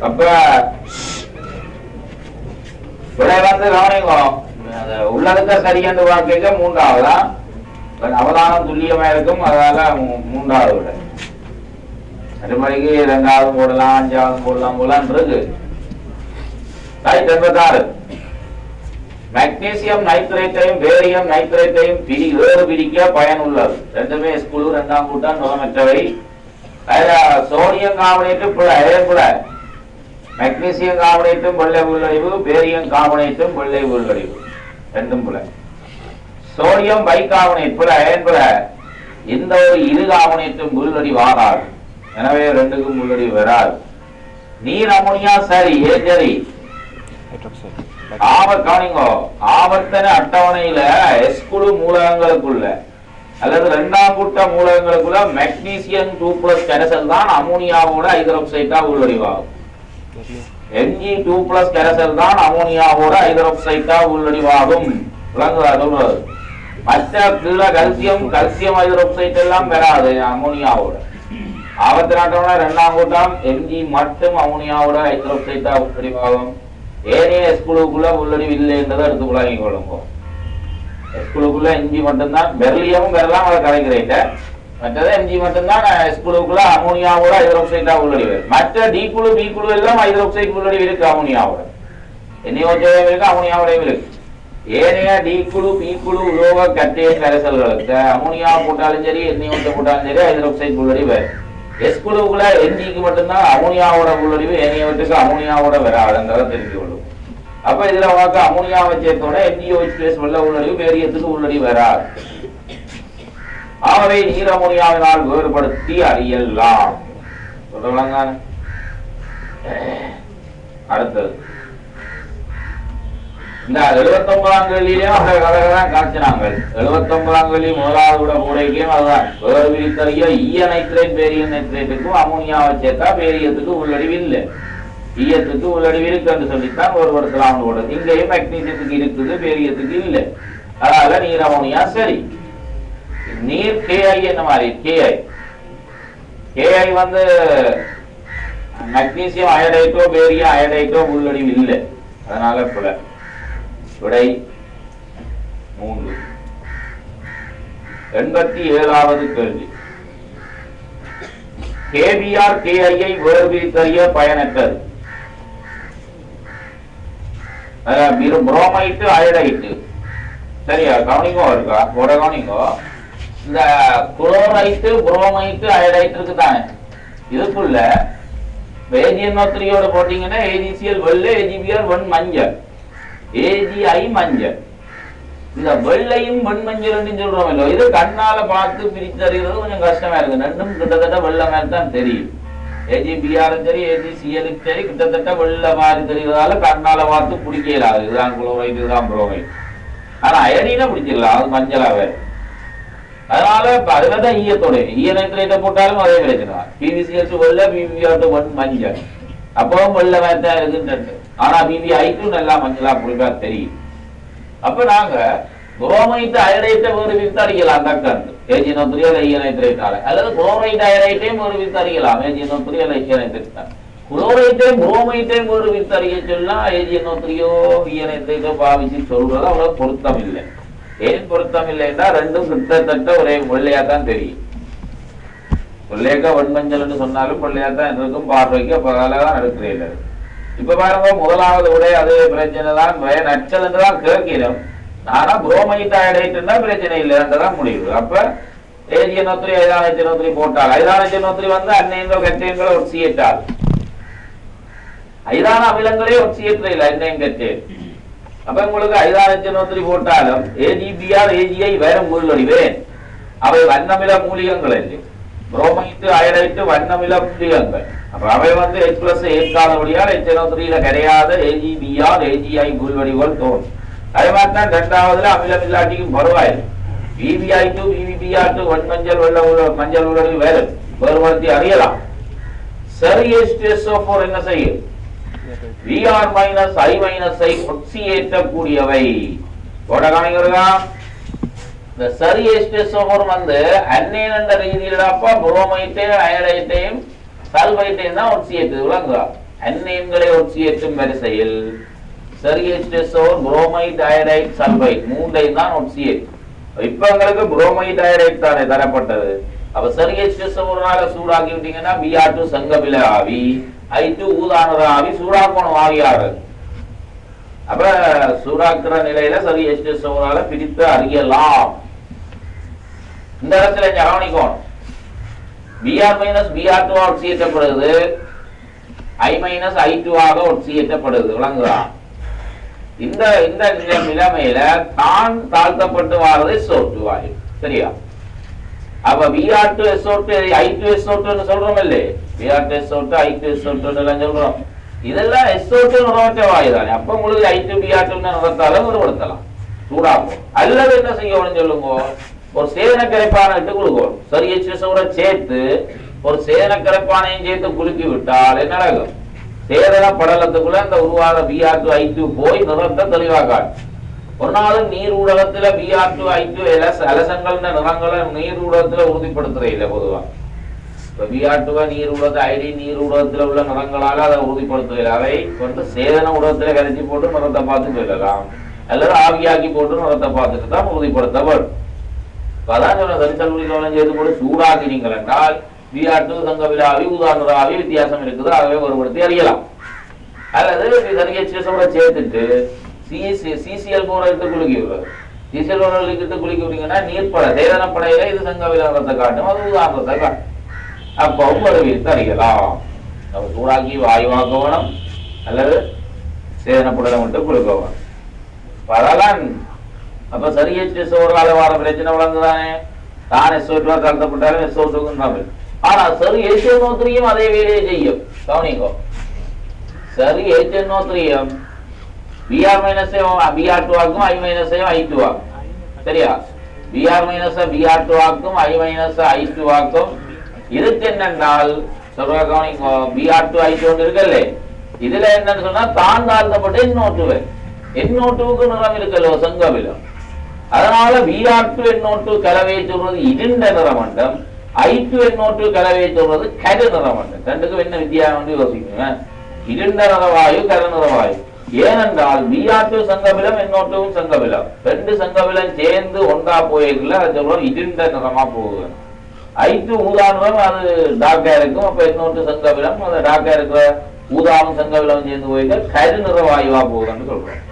A: அப்ப கவனிங்கோ, உள்ளதுக்க சரியென்று வாக்கிக்க 3ஆவதா அவதானம் துல்லியமா இருக்கும். அதனால 3ஆவது விட மறுபடிக்கு 2ஆவது போடலாம், 5ஆவது போடலாம் போலான் இருக்கு. 86 மெக்னீசியம் நைட்ரேட்டையும் பேரியம் நைட்ரேட்டையும் வேறு பிரிக்க பயன் உள்ளது. ரெண்டுமே ஸ்கூலு 2ஆம் கூட்டம் நுகமற்றவை. சோடியம் கார்பனேட்டும் கூட மெக்னீசியம் கார்பனேட்டும் வெள்ளை உள்ளழிவு, பேரியம் கார்பனேட்டும் வெள்ளை உள்ளழிவு ரெண்டும் புல. சோடியம் பைகார்பனேட் புல அயன் புல எந்த ஒரு இரு கார்பனேட்டும் உள்ளழிவு ஆகாது. எனவே ரெண்டுக்கும் உள்ளழிவு வராது. நீர் அமோனியா சரி சரி கவனிங்கோ, ஆவர்த்தன அட்டவணையில எஸ்குழு மூலகங்களுக்குள்ள அல்லது 2ஆம் கூட்ட மூலகங்களுக்குள்ள மெக்னீசியம் 2+ கரைசல் தான் அமோனியாவோட ஹைட்ரோக்சைடா உள்ளடிவாகும். Mg2+ கரைசல் தான் அமோனியாவோட ஹைட்ரோக்சைடா உள்ளடிவாகும். மற்ற கீழ கல்சியம் ஹைட்ரோக்சைட் எல்லாம் வராது அமோனியாவோட. ஆவர்த்தன அட்டவணை 2ஆம் கூட்டம் Mg மட்டும் அமோனியாவோட ஹைட்ரோக்சைடா உள்ளடிவாகும். ஏனைய எஸ்குழுக்குள்ள உள்ளடிவு இல்லை என்றதை எடுத்துக்கொள்ளாங்க கொள்ளுங்க. எஸ்குழுக்குள்ள Mg மட்டும்தான், பெர்லியமும் பெறலாம், அதை கலைக்கிறேன். மற்றது Mg மட்டும்தான் எஸ்குழுக்குள்ள அமோனியாவோட ஹைட்ரோக்சைடா உள்ளடிவு. மற்ற டி குழு பி குழு எல்லாம் ஹைட்ரோக்சைடு உள்ளடிவு இருக்கு அமோனியாவோட. NaOH இருக்கு, அமோனியாவோட இருக்கு. ஏனைய டி குழு பி குழு உலோக கட்டையின் கரைசல்களுக்கு அமோனியா போட்டாலும் சரி NaOH போட்டாலும் சரி ஹைட்ரோக்சைடு உள்ளடிவு. எஸ்குழுக்குள்ள Mgக்கு மட்டும்தான் அமோனியாவோட உள்ளடிவு, ஏனையவற்றுக்கு அமோனியாவோட வராதுன்றதை தெரிந்து கொள்ளும். அப்ப இதுல உனக்கு அமோனியா வச்சத்தோட MgOH+ வெள்ள உள்ளடிவு, பேரியத்துக்கு உள்ளடிவு வராது. ஆகவே நீர் அமோனியாவினால் வேறுபடுத்தி அறியலாம். சொல்றாங்க. அடுத்தது இந்த 79ஆம் கேள்வியிலேயும் அந்த கதைதான் காய்ச்சினாங்க. 79ஆம் கேள்வி முதலாவது விட கூடைக்கும் அதுதான் வேறு பிரித்தறிய ஈய நைட்ரேட் பேரியன் நைட்ரேட்டுக்கும் அமோனியாவை சேர்த்தா பேரியத்துக்கு உள்ளடிவு இல்லை, ஈயத்துக்கு உள்ளடிவு இருக்குன்னு சொல்லித்தான் ஒருபடுத்தலாம் கூட. இங்கேயும் மெக்னீசியத்துக்கு இருக்குது, பேரியத்துக்கு இல்லை. அதனால நீர் அமோனியா சரி. நீர் KI என்ன மாதிரி KI வந்து மெக்னீசியம் அயடைட்டோ பேரியம் அயடைட்டோ உள்ளடிவு இல்லை. அதனால புல விடை 3. 87வது கேள்வி. KBr KI வேறுபிரித்தறிய பயனற்றது. புரோமைட்டு அயடைட்டு சரியா கவனிங்கோ இருக்கா போட கவனிங்கோ. இந்த குளோரைட்டு புரோமைட்டு அயடைட்டு இருக்கு தானே, இதுக்குள்ள AgNO3 போட்டீங்கன்னா AgCl வெள்ளை, AgBr மஞ்சள், AgI மஞ்சள். இந்த வெள்ளையும் வெண்மஞ்சள் சொல்றோம் இல்ல, இது கண்ணால பார்த்து பிரித்தறிகிறது கொஞ்சம் கஷ்டமா இருக்கு. ரெண்டும் கிட்டத்தட்ட வெள்ளை மாதிரி தான் தெரியும். AgBr சரி AgCl சரி கிட்டத்தட்ட வெள்ளை மாதிரி தெரிகிறதால கண்ணால பார்த்து பிடிக்கலாது. இதுதான் குளோரைட், இதுதான் புரோமைட். ஆனா அயடினா பிடிச்சிடலாம், அது மஞ்சளா வேறு. அதனால அதுலதான் ஈயத்தோட ஈய நைட்ரேட்டை போட்டாலும் அதே பிரச்சனை. PbCl வெள்ளை, PbBr மஞ்சள், அப்பவும் வெள்ளை மாதிரி தான் இருக்குன்னு. ஆனா PbI நல்லா மஞ்சளா புளிப்பா தெரியும். அப்ப நாங்க குரோமைட் அயரைட்டை ஒரு வித்து அடிக்கலாம் டக்குன்னு AgNO3 அல்ல EnNitrate அல்லது குளோரைட் அயரைட்டையும் ஒரு வித்து அடிக்கலாம் AgNO3 அல்ல EnNitrate. குளோரைட்டையும் குரோமைட்டையும் ஒரு வித்து அடிக்க சொன்னா AgNO3யோ EnNitrate பாவிச்சு சொல்றது அவ்வளவு பொருத்தம் இல்லை. ஏன் பொருத்தம் இல்லைன்னா ரெண்டும் கிட்டத்தட்ட ஒரே வெள்ளையா தான் தெரியும். வெள்ளையக்கா வெண்மஞ்சள் சொன்னாலும் வெள்ளையா தான் இருக்கும், பார்வைக்கு பகலதான் எடுக்கிறீர்கள். இப்ப பாருங்க முதலாவது உடைய அதே பிரச்சனை தான், நச்சதுன்னு தான் கேட்கிறோம். ஆனா புரோமைட் அயரைட்னா பிரச்சனை இல்லைன்றதான் முடிவு. அப்ப AgNO3 ஐதானோ போட்டால் ஐதானோ வந்து அன்னையங்கள் கட்டையங்களை ஒட்சியேட்டால் ஐதான அமிலங்களே ஒட்சியேற்ற இல்லை அன்னையும் கட்டேன். அப்ப உங்களுக்கு ஐதானோ போட்டாலும் AgBr AgI வேற மூலடிவேன். அவை வண்ணமில மூலிகங்கள் இல்லை. புரோமைட் அயரைட் வண்ணமில மூலிகங்கள். அப்ப அவை வந்து H+ ஏற்காதபடியால் HNO3 கிடையாத AgBr AgI மூல்வடிவுகள் தோன்றும். அதே மாதிரி தான் இரண்டாவதுல அமிலம் இல்லாட்டிக்கும் பரவாயில்லை. BbI2 BbBr2 வன்மஞ்சள் வெள்ள மஞ்சள் உள்ளடி வேறுபடுத்தி அறியலாம். சரி H2SO4 என்ன செய்யும்? Br I ஒட்சியேற்றக்கூடியவை. இந்த சரி H2SO4 வந்து அன்னேன் என்ற ரீதியிலப்பா புரோமைட்டே அயரைட்டையும் சல்பைட்டையும் தான் ஒட்சியேற்று விளங்குறா. அன்னேன்களை ஒட்சியேற்றும் வரிசையில் சரி H2SO4 புரோமைட் அயரைட் சல்பைட் மூன்றையும் தான் ஒட்சியேட். இப்ப எங்களுக்கு புரோமைட் அயரைட் தானே தரப்பட்டது. அப்ப சரி H2SO4 சூடாக்கி விட்டீங்கன்னா Br2 சங்கபில ஆவி, I2 ஊதானுற ஆவி, சூடாக்கணும் ஆவியாறு. அப்ப சூடாக்குற நிலையில சரி H2SO4 பிரித்து அறியலாம். இந்த இடத்துல கவனிக்கணும். Br Br2 ஒட்சியேற்றப்படுது, I I2 ஆக ஒட்சியேற்றப்படுது விளங்குதா? இந்த இந்த நிலைமையில தான் தாழ்த்தப்பட்டு வாரது SO2 வாயு. சரியா? அப்ப Br2 SO2 I2 SO2 சொல்றோம் இல்லையே, Br2 SO2 I2 SO2 எல்லாம் சொல்றோம். இதெல்லாம் SO2 நிறவற்ற வாயு தானே. அப்ப உங்களுக்கு I2 Br2 நிறத்தாலும் ஒருபடுத்தலாம், சூடாகும். அல்லது என்ன செய்யணும்னு சொல்லுங்க, ஒரு சேதன கரைப்பானை இட்டு கொடுக்கணும். சரி H2SO4 சேர்த்து ஒரு சேதன கரைப்பானையும் சேர்த்து குலுக்கி விட்டால் என்ன நடக்கும்? சேதன படலத்துக்குள்ள இந்த உருவாத Br2 I2 போய் நிறத்தை தெளிவாக்காது. ஒரு நாள் நீர் ஊடகத்துல Br2 I2 அலசங்கள் நிறங்களை நீர் ஊடகத்துல உறுதிப்படுத்துற இல்லை பொதுவா. இப்ப Br2 நீர் ஊடகத்தை ஐடி நீர் ஊடகத்துல உள்ள நிறங்களால அதை உறுதிப்படுத்துற அவை வந்து சேதன ஊடகத்துல கரைச்சி போட்டு நிறத்தை பார்த்து சொல்லலாம், அல்லது ஆவியாக்கி போட்டு நிறத்தை பார்த்துட்டு தான் உறுதிப்படுத்தப்படும். அதான் சொல்ல சரிசல்வெளிகளும் சேர்த்து போட்டு சூடாக்கினீங்கள் என்றால் Br2 சங்கவிலாவி உதாரணராவி வித்தியாசம் இருக்குது, ஆகவே ஒருபடுத்தி அறியலாம். அல்லது சரி H2SO4 சேர்த்துட்டு CCl4 எடுத்து குலுக்கி விடுறது. CCl4 எடுத்து குலுக்கி விட்டீங்கன்னா நீர்ப்பட சேதனப்படையில இது சங்கவிலாரத்தை காட்டும், அது உதாரணத்தை காட்டும். அப்பவும் ஒரு வித்து அறியலாம். நம்ம சூடாக்கி வாயுவாக்க வேணும் அல்லது சேதனப்படம் விட்டு குலுக்க வேணும். அதெல்லாம் அப்ப சரி H2SO4 வார பிரச்சனை வளர்ந்துதானே. தான் SO2 தாழ்த்தப்பட்டாலும் SO2 ஆனா சரி HNO3 அதே வேலையை செய்யும். கவனிங்கோ, சரி HNO3 Br Br2 ஆக்கும் I I2 ஆக்கும். சரியா? Br Br2 ஆக்கும் I I2 ஆக்கும். இதுக்கு என்னென்றால் சொல்ற கவனிங்கோ, Br2 I2 இருக்குல்ல, இதுல என்னன்னு சொன்னா தான் தாழ்த்தப்பட்ட NO2க்கு நிறம் இருக்கல்லோ சங்கவிலம். அதனால Br2 NO2 கலவையை சொல்றது இருண்ட நிறமண்டம், I2 NO2 கலவையை சொல்றது கரு நிறமண்டம். ரெண்டுக்கும் என்ன வித்தியாசம் யோசிக்குங்க. இருண்ட நிறவாயு கரு நிறவாயு. ஏனென்றால் Br2 சங்கவிலம் NO2 சங்கவிலம் ரெண்டு சங்கவிலம் சேர்ந்து ஒன்றா போயிருக்கல, அதை சொல்றோம் இருண்ட நிறமா போகுது. I2 ஊதா நிறம், அது டார்க்கா இருக்கும். அப்ப NO2 சங்கவிலம் அது டார்க்கா இருக்கிற ஊதாவும் சங்கவிலம் சேர்ந்து போயிருக்க கரு நிறவாயுவா போகுதுன்னு சொல்றோம்.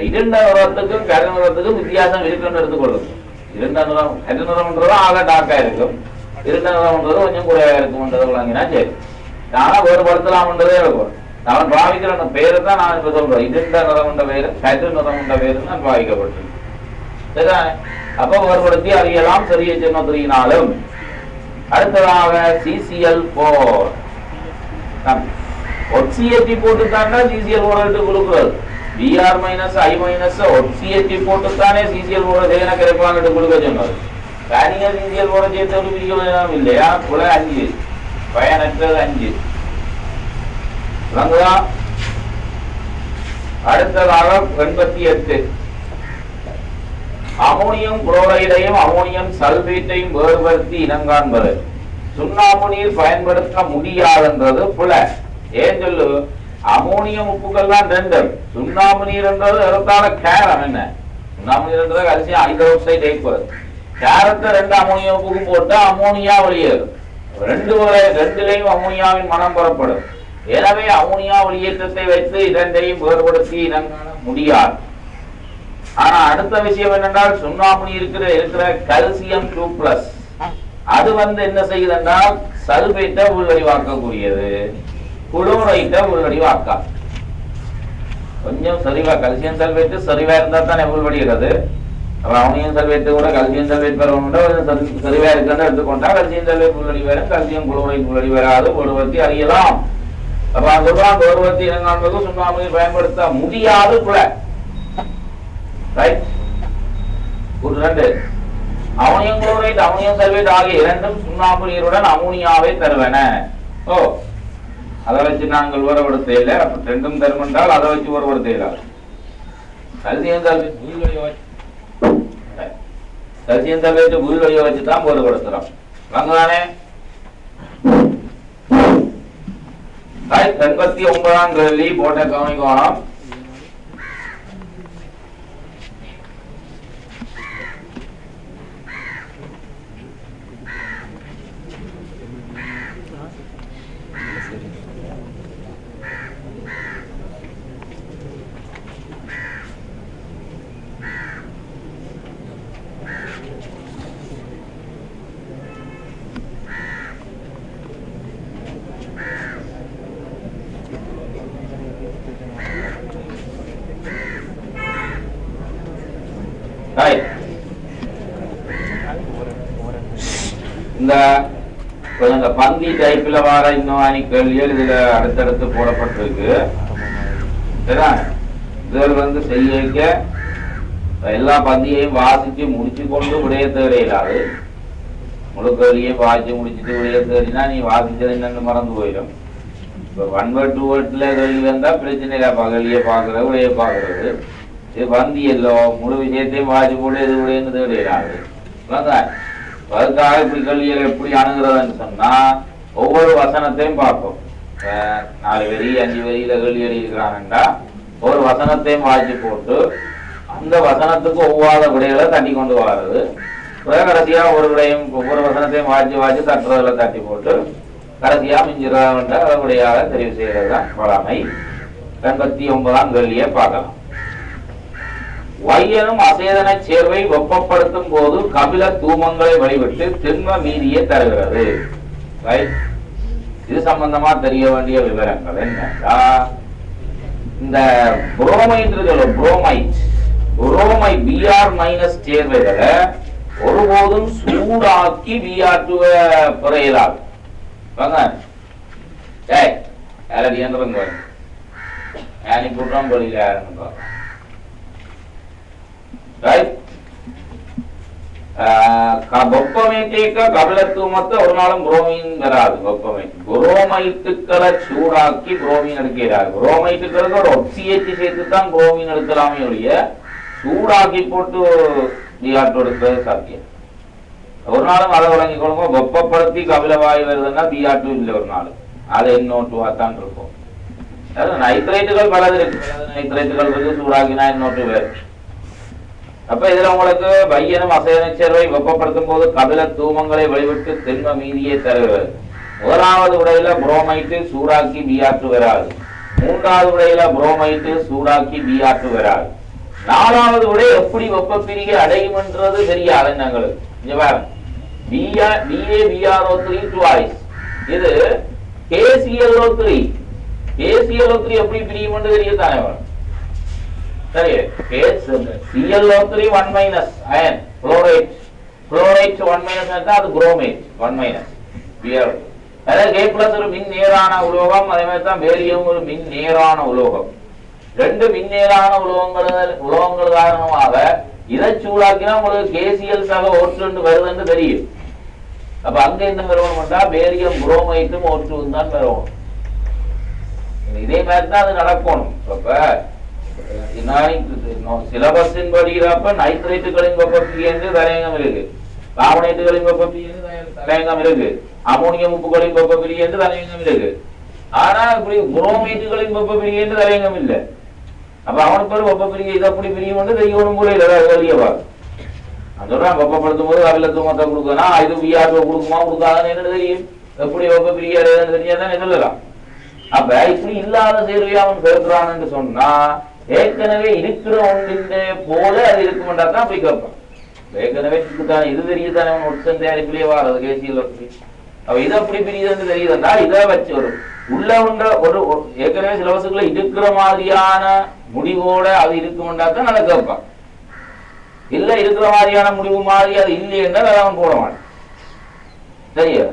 A: இருண்ட நிறத்துக்கும் கரு நிறத்துக்கும் வித்தியாசம் இருக்குன்னு எடுத்துக்கொள்ளும். இருண்ட நிறம் கரு நிறம்ன்றது ஆக டார்க்கா இருக்கும், இருண்ட நிறம்ன்றது கொஞ்சம் குறைவா இருக்கும்ன்றது விளங்கினா சரி. ஆனா வேறுபடுத்தலாம்ன்றதே இருக்கும். நான் பாவிக்கிற பேரு தான் நான் இப்ப சொல்றேன். இருண்ட நிறம்ன்ற பேரு கரு நிறம்ன்ற பேரு நான் பாவிக்கப்பட்டிருக்கு. சரிதானே? அப்ப வேறுபடுத்தி அறியலாம் சரி HNO3னாலும். அடுத்ததாக CCl4 ஒட்சியேற்றி போட்டுத்தாண்டா CCl4 எடுத்து கொடுக்குறது. Br I ஒட்சியேற்றி போட்டுத்தானே CCl4 சேதன கரைப்பான் எடுத்து கொடுக்க சொன்னது. தனியா CCl4 சேர்த்து ஒரு பிரிக்க வேண்டாம் இல்லையா? குல 5 பயனற்றது 5. அடுத்ததாக 88 அமோனியம் குளோரைடையும் அமோனியம் சல்பேட்டையும் வேறுபடுத்தி இனங்காண்பது சுண்ணாம்பு நீர் பயன்படுத்த முடியாதுன்றது புல. ஏன் சொல்லு, அமோனியம் உப்புகள் தான் ரெண்டு, சுண்ணாம்பு நீர் என்றது இடத்தால கேரம். என்ன சுண்ணாம்பு நீர் என்றது கல்சியம் ஹைட்ரோக்சைடு ஐப்பது, கேரத்தை ரெண்டு அமோனியம் உப்புக்கும் போட்டு அமோனியா வெளியேறும். ரெண்டுலையும் அமோனியாவின் மனம் பெறப்படும். எனவே அமோனியா வெளியேற்றத்தை வைத்து இரண்டையும் வேறுபடுத்தி இனங்காண முடியாது. ஆனா அடுத்த விஷயம் என்னென்றால், சுண்ணாம்பு நீர் இருக்கிற கல்சியம் 2+ அது என்ன செய்யுதுன்றால் சல்பேட்டை உள்வடிவாக்கக்கூடியது, குளோரைட்டை உள்வடிவாக்கா. கொஞ்சம் சரிவா கல்சியம் சல்பேட்டு சரிவா இருந்தா தான் உள்வடிகிறது. அமோனியம் சல்பேட்டு கூட கல்சியம் சல்பேட் பெறணும், சரிவா இருக்குன்னு எடுத்துக்கொண்டா கல்சியம் சல்பேட் உள்வடி வரும், கல்சியம் குளோரைட் உள்வடி வராது, ஒருவர்த்தி அறியலாம். அப்ப அதுதான் ஒருவர்த்தி இனங்காண்பது சுண்ணாம்பு நீர் பயன்படுத்த முடியாது கூட. அமோனியம் குளோரைட் அமோனியம் சல்பேட் ஆகிய இரண்டும் சுண்ணாம்பு நீருடன் அமோனியாவை தருவன. ஓ, அதை வச்சு நாங்கள் வேறுபடுத்த இல்லை. அப்ப ரெண்டும் தரும் என்றால் அதை வச்சு வேறுபடுத்த இயலாது. கல்சியம் சல்பேட் உள்வழியை வச்சுதான் வேறுபடுத்துறோம். வாங்கதானே 89ஆம் கேள்வி போட்ட கவனிக்கணும். இந்த பந்தி டைப்ல வர இன்னும் கேள்விகள் இதுல அடுத்தடுத்து போடப்பட்டிருக்கு. இதுல செய்ய எல்லா பந்தியையும் வாசிச்சு முடிச்சு கொண்டு விடைய தேவையில்லாது. முழு கேள்வியும் வாசிச்சு முடிச்சுட்டு விடைய தேடினா நீ வாசிச்சது என்னன்னு மறந்து போயிடும். இப்ப 1 word 2 wordல கேள்வி வந்தா பிரச்சனை இல்லை, கேள்வியை பாக்குறது விடைய பாக்குறது. இது பந்தி எல்லோ முழு விஷயத்தையும் வாசி போட்டு இது விடையன்னு தேவையில்லாது. அதுக்காக இப்படி கேள்விகளை எப்படி அணுகிறதுன்னு சொன்னா ஒவ்வொரு வசனத்தையும் பார்ப்போம். 4 வரி 5 வரியில கேள்வி எழுதியிருக்கிறாங்கண்டா ஒரு வசனத்தையும் வாசி போட்டு அந்த வசனத்துக்கு ஒவ்வாத விடைகளை தட்டி கொண்டு வர்றது. கடைசியா ஒரு விடையும் ஒவ்வொரு வசனத்தையும் வாசி தட்டுறதுல தட்டி போட்டு கடைசியா மிஞ்சிறத விடையாக தெரிவு செய்யறது தான் வழமை. 89ஆம் கேள்வியை பார்க்கலாம். வையனும் அசேதன சேர்வை வெப்பப்படுத்தும் போது கபில தூமங்களை வழிவிட்டு திண்ம மீதியை தருகிறது. இது சம்பந்தமா தெரிய வேண்டிய விவரங்கள் என்னன்னா, இந்த புரோமைட் Br- சேர்வைகளை ஒருபோதும் சூடாக்கி Br2 பெற இயலாது. கபிலத்துவமத்தை ஒரு நாளும் புரோமின் வராது. புரோமைட்டுக்களை சூடாக்கி புரோமின் எடுக்கிறார். புரோமைட்டுக்களுக்கு ஒரு ஒக்சியேற்றி சேர்த்து தான் புரோமின் எடுக்கலாமே ஒழிய சூடாக்கி போட்டு Br2 எடுக்கிறது சாத்தியம். ஒரு நாளும் அதை வழங்கி கொள்ளுங்க. வெப்பப்படுத்தி கபிலவாயு வருதுன்னா Br2 இல்லை ஒரு நாள், அது NO2 தான் இருக்கும். நைட்ரேட்டுகள் பலது இருக்கு, நைட்ரேட்டுகள் இருக்கு, சூடாக்கினா NO2 வேறு. அப்ப இதுல உங்களுக்கு வையனும் அசேதன சேர்வை வெப்பப்படுத்தும் போது கபில தூமங்களை வழிவிட்டு திண்ம மீதியை தருகிறது. முதலாவது விடையில புரோமைட்டு சூடாக்கி Br2 வராது. மூன்றாவது விடையில புரோமைட்டு சூடாக்கி Br2 வராது. நாலாவது விடை எப்படி வெப்ப பிரிகை அடையும் என்றது தெரியாது. எங்களுக்கு BaBrO3 twice. இது KClO3 எப்படி பிரியும் என்று தெரியத்தானே. சரி, ClO3 1- அயன் குளோரைட் 1- அது புரோமேட் 1- Br. அதாவது K+ ஒரு மின் நேரான உலோகம், அதே மாதிரி தான் பேரியம் ஒரு மின் நேரான உலோகம். ரெண்டு மின் நேரான உலோகங்கள் காரணமாக இதை சூடாக்கினா உங்களுக்கு KCl வருதுன்னு தெரியும். அப்ப அங்க என்ன வரணும்னா பேரியம் புரோமைட்டும் O2 தான் வரணும். இதே மாதிரி தான் அது நடக்கணும். அப்ப சிலபஸின் படிக்கிறப்ப நைட்ரேட்டுகளின் வெப்பப்பிரிகை என்று தலையங்கம் இருக்கு, கார்பனேட்டுகளின் வெப்பப்பிரிகை என்று தலையங்கம் இருக்கு, அமோனியம் உப்புகளின் வெப்பப்பிரிகை என்று தலையங்கம் இருக்கு. ஆனா இப்படி குரோமேட்டுகளின் வெப்பப்பிரிகை என்று தலையங்கம் இல்லை. அப்ப அவனுக்கு ஒரு வெப்பப்பிரிகை இதை அப்படி பிரியும் வந்து தெய்வனும் கூட இல்லை வெளியவா சொல்றான். வெப்பப்படுத்தும் போது அவில தூமத்தை கொடுக்கனா இது விஆர்ஓ கொடுக்குமா கொடுக்காதுன்னு என்ன தெரியும், எப்படி வெப்பப்பிரிகை தெரியாதானே சொல்லலாம். அப்ப இப்படி இல்லாத சேர்வையை அவன் சேர்க்கிறான் என்று சொன்னா ஏற்கனவே இருக்கிற ஒன்றின் போல அது இருக்குமென்றா தான் அப்படி கேட்பான். ஏற்கனவே இது தெரியுதானே அவன் ஒட்சன் தயாரிப்பிலேயே வாரது கேசியில். அப்ப இதை அப்படி பிரியுதுன்னு தெரியுதுன்னா இதை வச்சு ஒரு உள்ள ஒன்ற ஒரு ஏற்கனவே சிலபஸுக்குள்ள இருக்கிற மாதிரியான முடிவோட அது இருக்குமென்றா தான் அதை கேட்பான். இல்ல இருக்கிற மாதிரியான முடிவு மாதிரி அது இல்லைன்னா அதை அவன் போட மாட்டான். சரியா?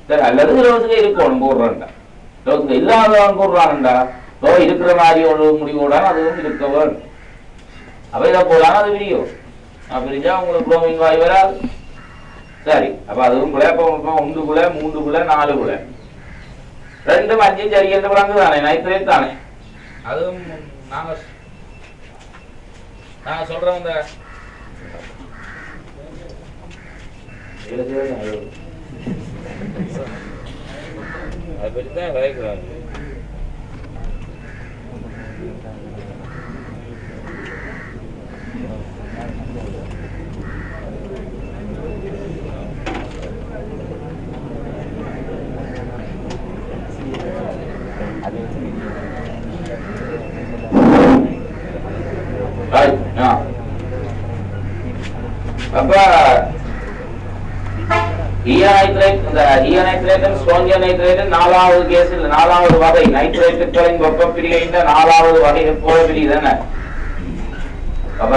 A: சரி, அல்லது சிலபஸுக்கு இருக்கணும் போடுறான்டா, சிலபஸுக்கு இல்லாதவன் போடுறான்டா, இருக்கிற மாதிரி ஒரு முடிவோட அதுவும் இருக்க வேண்டும். அப்ப இதை போலாம் அது பிரியும். பிரிஞ்சா உங்களுக்கு குளோமின் வாயு வராது. சரி, அப்ப அதுவும் கூட இப்ப 1 குல 3 குல 4 குல 2 5 சரி என்று விளங்கு தானே, நைட்ரேட் தானே. அதுவும் நாங்க சொல்றோம் இந்த அதை பற்றி தான் விளைக்கிறாங்க. அப்ப நாலாவது கேஸில் 4வது வகை நைட்ரேட்டுகளின் வெப்பப்பிரிகையின் 4வது வகை போல பிரியுதானே. அப்ப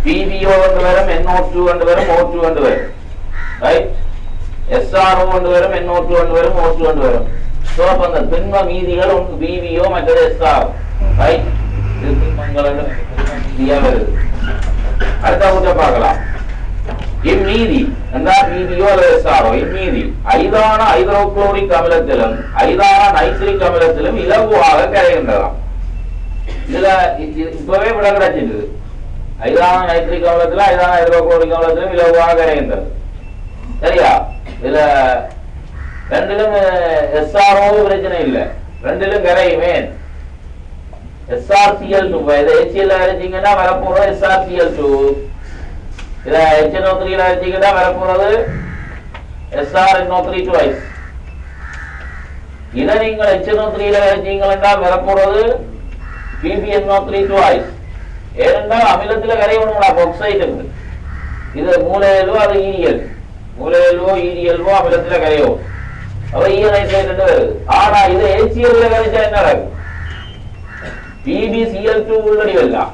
A: PbO என்று வரும், NO2 என்று வரும், O2 என்று வரும், ரைட். SRO என்று வரும், NO2 என்று வரும், O2 என்று வரும். சோ அப்ப அந்த திண்ம மீதிகள் உங்களுக்கு PbO மற்றது SRO, ரைட். இது திண்மங்கள் வருது. அடுத்த கூட்ட பார்க்கலாம். இம்மீதி PbO அல்லது SRO இம்மீதி ஐதான ஹைட்ரோகுளோரிக் அமிலத்திலும் ஐதான நைட்ரிக் அமிலத்திலும் இலகுவாக கரைகின்றதாம். இதுல இப்பவே விட கிடைச்சிட்டு ஐதான நைட்ரிக் அமிலத்திலும் ஐதான ஹைட்ரோகுளோரிக் அமிலத்திலும் இலகுவாக கரைகின்றது. சரியா? இதுல ரெண்டிலும் SRO பிரச்சனை இல்லை, ரெண்டிலும் கரையுமே. SrCl2 இதை HCl அரைச்சிங்கன்னா வரப்போறது SrCl2. இதை HNO3 அரைச்சிக்கிட்டா வரப்போறது SrNO3 twice. இதை நீங்கள் HNO3 அரைச்சிங்கன்னா வரப்போறது PbNO3 twice. ஏனென்றால் அமிலத்தில் கரையணும்னா ஆக்சைடு இருக்கு. இது மூலையிலோ அது EDL, மூலையிலோ EDLவோ அமிலத்தில் கரையும். அப்ப ஈயனைட்ரேட் வருது. ஆனா இது HCl கரைச்சா என்ன ஆகும்? PbCl2 உள்ளடிவெல்லாம்.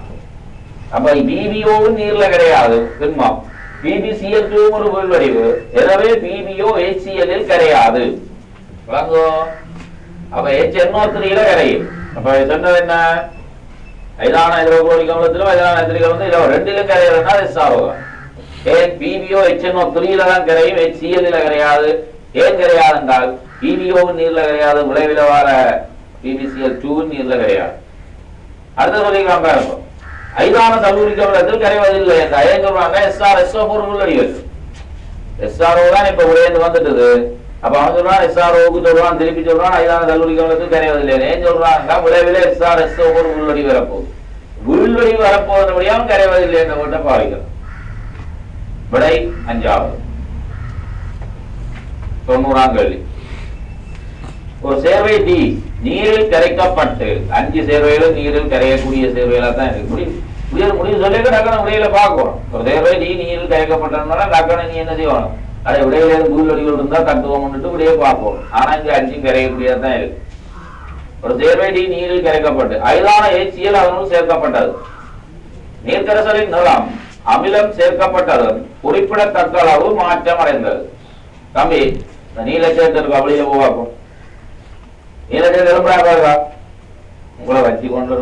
A: அப்ப PbO நீர்ல கிடையாது திண்மம், PbCl2 ஒரு உள்வடிவு. எனவே PbO HCl கரையாது. அப்ப HNO3 கரையும். அப்ப சொன்னது என்ன? ஐதான ஹைட்ரோகுளோரிக் அமிலத்திலும் ஐதான நைட்ரிக் அமிலத்திலும் இதுல ரெண்டிலும் கரையாதுன்னா SRO. ஏன் PbO HNO3 தான் கரையும், HCl கரையாது. ஏன் கரையாது என்றால் PbO நீர்ல கிடையாது, விளைவில வர PbCl2 நீர்ல கிடையாது. அடுத்த சொல்லிக்கலாம் பாருங்க. ஐதான சல்பூரிக் அமிலத்தில் கரைவதில்லை என்ற ஏன் சொல்றாங்க? SrSO4 உள்ளடிகள். SRO தான் இப்ப உடையது வந்துட்டது. அப்ப அவன் சொல்றான் SROக்கு சொல்றான், திருப்பி சொல்றான் ஐதான சல்பூரிக் அமிலத்தில் கரைவதில்லை. ஏன் சொல்றாங்க? விளைவில SrSO4 உள்ளடி வரப்போகுது. உள்வடி வரப்போவதபடியால் கரைவதில்லை என்ற கூட்ட பாவிக்கிறோம். விடை 5வது 90ஆம் கேள்வி. ஒரு சேர்வை D நீரில் கரைக்கப்பட்டு 5 சேர்வைகளும் நீரில் கரையக்கூடிய சேர்வைகளா தான் இருக்கு. முடிவு சொல்லிட்டு டக்குனு விடையில பார்க்கணும். ஒரு சேர்வை D நீரில் கரைக்கப்பட்டோம்னா டக்குனு நீ என்ன செய்யணும்? அதை விடையில தூள்வடிகள் இருந்தா தத்துவம்னுட்டு விடையை பார்ப்போம். ஆனா இங்க 5 கரையக்கூடியதான் தான் இருக்கு. ஒரு சேர்வை D நீரில் கரைக்கப்பட்டு ஐதான HCl அதனுள் சேர்க்கப்பட்டது. நீர்க்கரைசலின் நிலம் அமிலம் சேர்க்கப்பட்டதும் குறிப்பிடத்தக்க அளவு மாற்றம் அடைந்தது. தம்பி நீல சேர்த்து அப்படியே போவாக்கும். உங்களை வச்சு கொண்டு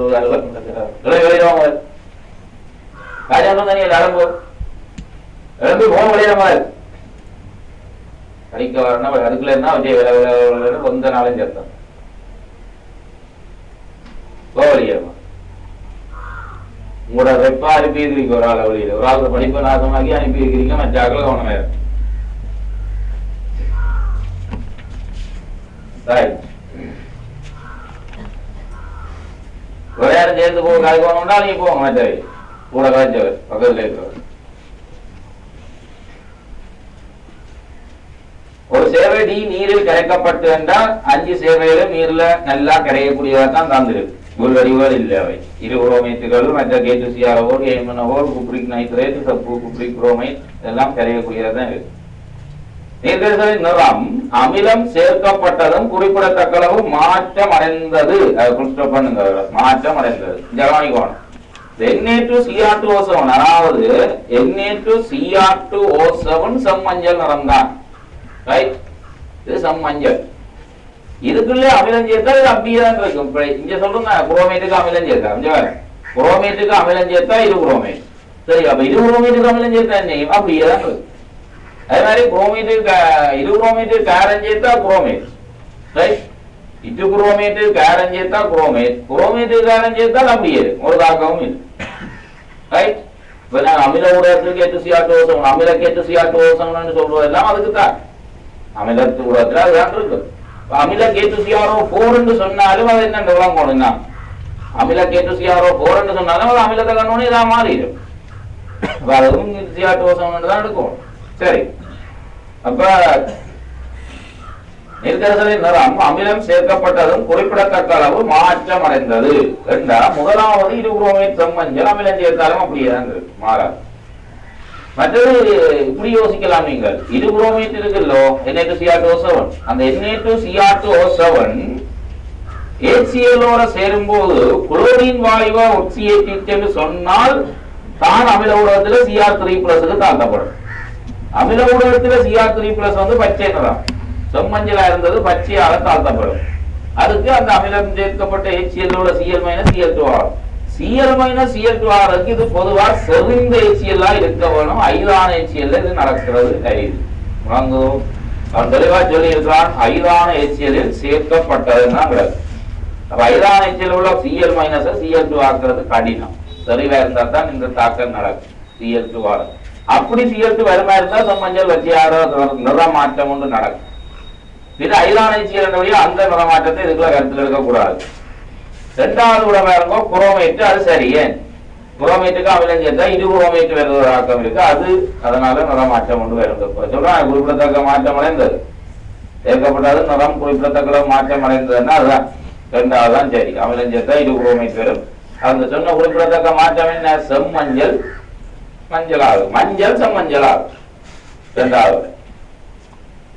A: எழும்பி போக முடியாத மாதிரி படிக்க வரணும். அதுக்குள்ள இருந்தா விஜய் கொஞ்ச நாளும் சேர்த்தான் கோவலியமா உங்களோட வெப்பா அனுப்பி இருக்கிறீங்க ஒரு ஆள் வழியில் ஒரு ஆள் படிப்பை நாசமாக்கி அனுப்பி இருக்கிறீங்க மற்றாக்கள் கவனமே ஒரு யாரும் சேர்ந்து போக கதை போனோம்னா நீங்க போங்க மற்ற கூட காய்ச்சவர் பக்கத்துல இருக்கிறவர் ஒரு சேவை நீரில் கரைக்கப்பட்டு என்றால் 5 சேவைகளும் நீர்ல நல்லா கரையக்கூடியதா தான் தந்திருக்கு உள்வடிவுகள் இல்லை அவை இருபுரோமேட்டுகள் மற்ற கேட்டுசியாரவோ ஏமனவோ குப்ரிக் நைட்ரேட் சப்பு குப்ரிக் குரோமைட் எல்லாம் கரையக்கூடியதான் இருக்கு நீர்க்கரசலின் நிறம் அமிலம் சேர்க்கப்பட்டதும் குறிப்பிடத்தக்க அளவு மாற்றம் அடைந்தது பண்ணுங்க மாற்றம் அடைந்தது ஜவானிகோணம் Na2Cr2O7 அதாவது Na2Cr2O7 செம்மஞ்சள் நிறம் தான் இது செம்மஞ்சள் இதுக்குள்ள அமிலம் சேர்த்தா இது அப்படியே தான் இருக்கும் இங்க சொல்லுங்க குரோமேட்டுக்கு அமிலம் சேர்த்தா குரோமேட்டுக்கு அமிலம் சேர்த்தா இது குரோமேட் சரி அப்ப இது குரோமேட்டுக்கு அமிலம் சேர்த்தா என்ன அப்படியே தான் இருக்கு அதே மாதிரி குரோமேட்டுக்கு இது குரோமேட்டுக்கு காரம் சேர்த்தா குரோமேட் ரைட் இது குரோமேட்டுக்கு காரம் சேர்த்தா குரோமேட் குரோமேட்டுக்கு காரம் சேர்த்தா அப்படியே ஒரு தாக்கமும் இல்லை ரைட் இப்ப நான் அமில ஊடகத்துக்கு H2Cr2O7 அமில H2Cr2O7 சொல்றதெல்லாம் அதுக்கு தான் அமிலத்து ஊடகத்துல அதுதான் இருக்கு அமில H2Cr4 என்று சொன்னாலும் அது என்ன விளங்கணும்னா அமில H2Cr4 என்று சொன்னாலும் அது அமிலத்தை கண்ணோன்னு இதான் மாறிடும் அதுவும் Cr2O7 தான் எடுக்கும் சரி அப்ப நீர்க்கரசலின் நிறம் அமிலம் சேர்க்கப்பட்டதும் குறிப்பிடத்தக்க அளவு மாற்றம் அடைந்தது என்றா முதலாவது இருபுரோமேட் செம்மஞ்சள் அமிலம் சேர்த்தாலும் அப்படியே தான் இருக்கு மாறாது மற்றது இப்படி யோசிக்கலாம் நீங்கள் இருபுரோமேட் இருக்குல்லோ Na2Cr2O7 அந்த Na2Cr2O7 HCl சேரும் போது குளோரின் வாயுவை ஒக்சியேட்டிக் என்று சொன்னால் தான் அமில ஊடகத்தில் Cr3+ தாழ்த்தப்படும் அமில ஊடகத்தில் Cr3+ வந்து பச்சை நிறம் செம்மஞ்சளா இருந்தது பச்சையாக தாழ்த்தப்படும் அதுக்கு அந்த அமிலம் சேர்க்கப்பட்ட HCl Cl-Cl2R Cl-Cl2R இது பொதுவா செறிந்த HCl இருக்க வேணும் ஐதான HCl இது நடக்கிறது அவன் தெளிவா சொல்லி இருக்கிறான் ஐதான HCl சேர்க்கப்பட்டதுன்னா அப்ப ஐதான HCl உள்ள Cl- Cl2 ஆக்குறது கடினம் தெளிவா இருந்தா தான் இந்த தாக்கம் நடக்கும் Cl2R அப்படி Cl2 வருமா இருந்தா செம்மஞ்சள் வச்சு நிற மாற்றம் ஒன்று நடக்கும் இது ஐதான HCl அந்த நிற மாற்றத்தை இதுக்குள்ள கருத்தில் எடுக்கக்கூடாது இரண்டாவது உடம்பா இருக்கும் குரோமேட் அது சரி ஏன் குரோமேட்டுக்கு அமிலம் சேர்த்தா இது குரோமேட் வேற ஒரு ஆக்கம் இருக்கு அது அதனால நிறம் மாற்றம் கொண்டு வரும் சொல்றாங்க குறிப்பிடத்தக்க மாற்றம் அடைந்தது சேர்க்கப்பட்டது நிறம் குறிப்பிடத்தக்க மாற்றம் அடைந்ததுன்னா அதுதான் இரண்டாவது தான் சரி அமிலம் சேர்த்தா இது குரோமேட் வரும் அந்த சொன்ன குறிப்பிடத்தக்க மாற்றம் என்ன செம்மஞ்சள் மஞ்சள் ஆகும் மஞ்சள் செம்மஞ்சள் ஆகும் இரண்டாவது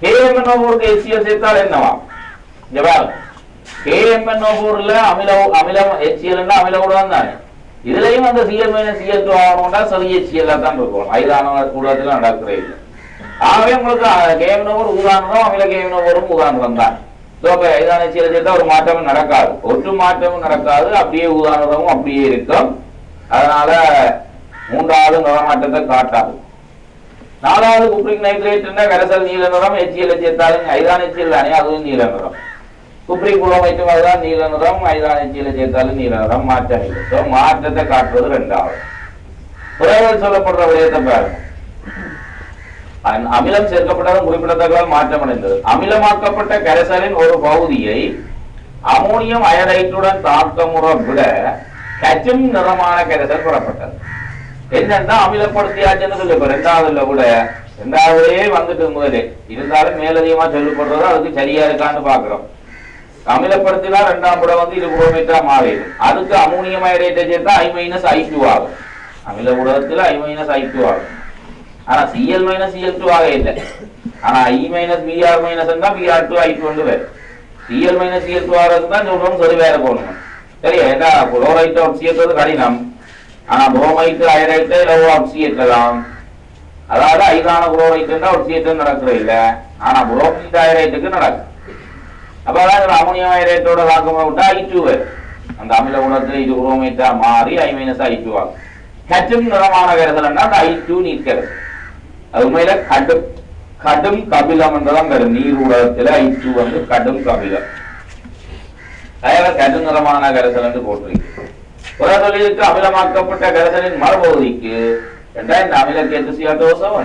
A: KMnO4 HCl சேர்த்தால் என்னவா ஜவாப் KMnO4ல அமிலம் HCl அமில ஊடகம் தானே இதுலயும் அந்த Cl-Cl2 ஆகணும்னா சரி HCl தான் இருக்கும் ஐதான ஊடகத்துல நடக்கிறது ஆகவே உங்களுக்கு KMnO4 உதாரணம் அமில KMnO4 உதாரணம் தான் ஐதான HCl சேர்த்தா ஒரு மாற்றமும் நடக்காது ஒற்று மாற்றமும் நடக்காது அப்படியே உதாரணமும் அப்படியே இருக்கும் அதனால மூன்றாவது நிறமாற்றத்தை காட்டாது நாலாவது குப்ரிக் நைட்ரேட் கரைசல் நீல நிறம் HCl சேர்த்தாலும் ஐதான HCl தானே அதுவும் நீல நிறம் குப்ரிக் குளோமைட்டும் அதுதான் நீல நிறம் ஐதான HCl சேர்த்தாலும் நீல நிறம் மாற்றம் இல்லை மாற்றத்தை காட்டுவது இரண்டாவது குறைகள் சொல்லப்படுற விடயத்தை பாருங்க அமிலம் சேர்க்கப்பட்டதும் குறிப்பிடத்தக்க மாற்றம் அடைந்தது அமிலமாக்கப்பட்ட கரைசலின் ஒரு பகுதியை அமோனியம் அயனைட்டுடன் தாக்கமுற விட கச்சும் நிறமான கரைசல் பெறப்பட்டது என்னன்னா அமிலப்படுத்தியாச்சுன்னு சொல்லி இப்ப ரெண்டாவதுல கூட ரெண்டாவதே வந்துட்டு முதலே இருந்தாலும் மேலதிகமா சொல்லப்படுறது அதுக்கு சரியா இருக்கான்னு பாக்குறோம் அமிலப்படுத்தினா ரெண்டாம் கூட வந்து இது குரோமேட்டா மாறிடும் அதுக்கு அமோனியம் அயனைட்டை சேர்த்தா I-I2 ஆகும் அமில ஊடகத்துல I-I2 ஆகும் ஆனா Cl-Cl2 ஆக இல்லை ஆனா I-Br- Br2I2 வேற Cl-Cl2 தான் சொல்றோம் சரி வேற போகணும் சரி ஏன்னா குளோரைட்டை சேர்த்தது கடினம் ஆனா புரோமைட்டு அயரைட்டை சேர்க்கலாம் அதாவது ஐதான குளோரைட்டு ஒட்சியேற்றம் நடக்கிறது இல்லை ஆனா புரோமைட்டு அயரைட்டுக்கு நடக்கும் அப்ப அதாவது அமோனியம் அயரைட்டோட தாக்கமா விட்டா I2 அந்த அமில ஊடகத்துல இது குரோமைட்டா மாறி I-I2 ஆகும் கட்டும் நிறமான கரைசல்னா I2 நீக்கிறது அது உண்மையில கடும் கபிலம் என்றதான் வரும் நீர் ஊடகத்துல I2 வந்து கடும் கபிலம் கடும் நிறமான கரைசல் என்று போட்டிருக்கு புறத்தொழிலுக்கு அமிலமாக்கப்பட்ட கரைசலின் மறுபகுதிக்கு இந்த அமிலக்கேற்று CR2O7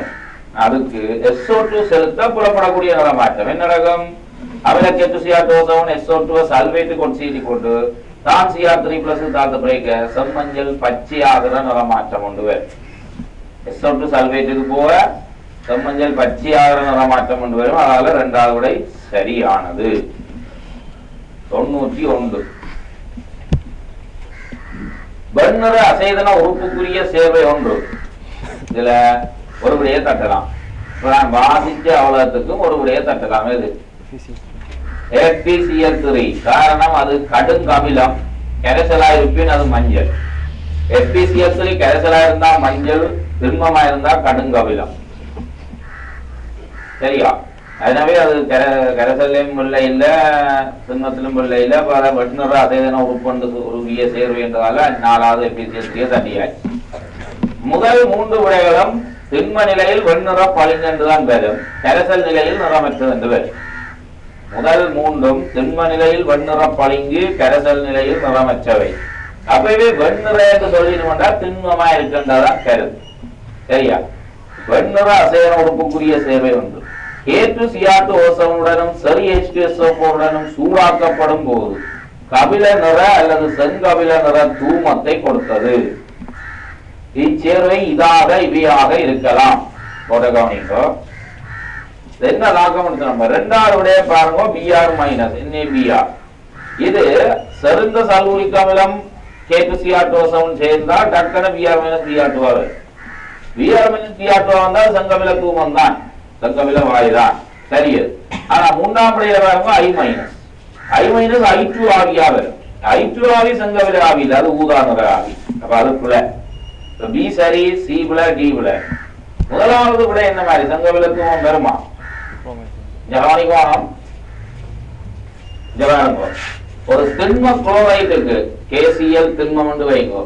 A: அதுக்கு SO2 செலுத்த புறப்படக்கூடிய நிறமாற்றம் என்ன ரகம்? அமிலக்கேற்று CR2O7 SO2 சல்பேட்டுக்கு ஒட்சியேட்டி கொண்டு தான் Cr3+ தாழ்த்த பிறக்க செம்மஞ்சள் பச்சையாகிற நிறமாற்றம் உண்டு. SO2 சல்பேட்டுக்கு போக செம்மஞ்சள் பச்சையாகிற நிறமாற்றம் கொண்டு வரும். அதனால இரண்டாவது விடை சரியானது. 91. வெண்ணிற அசைதன உறுப்புக்குரிய சேர்வை ஒன்று. இதுல ஒரு விடையை தட்டலாம். நான் வாசிச்ச அவ்வளவுக்கும் ஒரு விடையை தட்டலாம். இது FeCl3. காரணம் அது கடுங்கமிலம், கரைசலா இருப்பின் அது மஞ்சள். FeCl3 கரைசலா இருந்தா மஞ்சள், திண்மமா இருந்தா கடுங்கமிலம். சரியா? எனவே அது கரைசலையும் இல்லை இல்ல, திண்மத்திலும் இல்லை இல்ல. வெண்ணிற அசைதன உறுப்பு உருவிய சேர்வு என்றதால 4வது FeCl3 தட்டியாச்சு. முதல் 3 விடைகளும் திண்ம நிலையில் வெண்ணிற பளிங்கு என்றுதான் பெறும், கரைசல் நிலையில் நிறமற்றது என்று பெறும். முதல் 3ம் திண்ம நிலையில் வெண்ணிற பளிங்கு, கரைசல் நிலையில் நிறமற்றவை. அப்பவே வெண்ணிற என்று சொல்லிடுமென்றா திண்மமா இருக்கின்றதான் கருது. சரியா? வெண்ணிற அசைதன உறுப்புக்குரிய சேர்வை ஒன்று. K2Cr2O7 சரி H2SO4 சூடாக்கப்படும் போது கபில நிற அல்லது செங்கபில நிற தூமத்தை கொடுத்தது. இச்சேர்வை இதாக இவையாக இருக்கலாம். கவனிக்கோ என்ன லாக்கம் நம்ம 2வது விடைய பாருங்க. Br- NaBr. இது செறிந்த சல்பூரிக் அமிலம் K2Cr2O7 சேர்ந்தா டக்கன Br-Br2 ஆகும். Br-Br2 வந்தால் செங்கபில தூமம் தான், செங்கபில வாயுதான். சரியது. ஆனா 3ஆம் விடையில பாருங்க I- I2 ஆவியா வரும். I2 ஆவி செங்கபில ஆவி இல்லை, அது ஊதா நிற ஆவி. அப்ப அதுக்குள்ள B சரி, C பிள, D பிள. முதலாவது விட என்ன மாதிரி செங்கபில தூமம் பெருமா? ஜவானிகோணம் ஒரு திண்ம குளோரைட்டுக்கு KCl திண்மம் என்று வைங்கோ.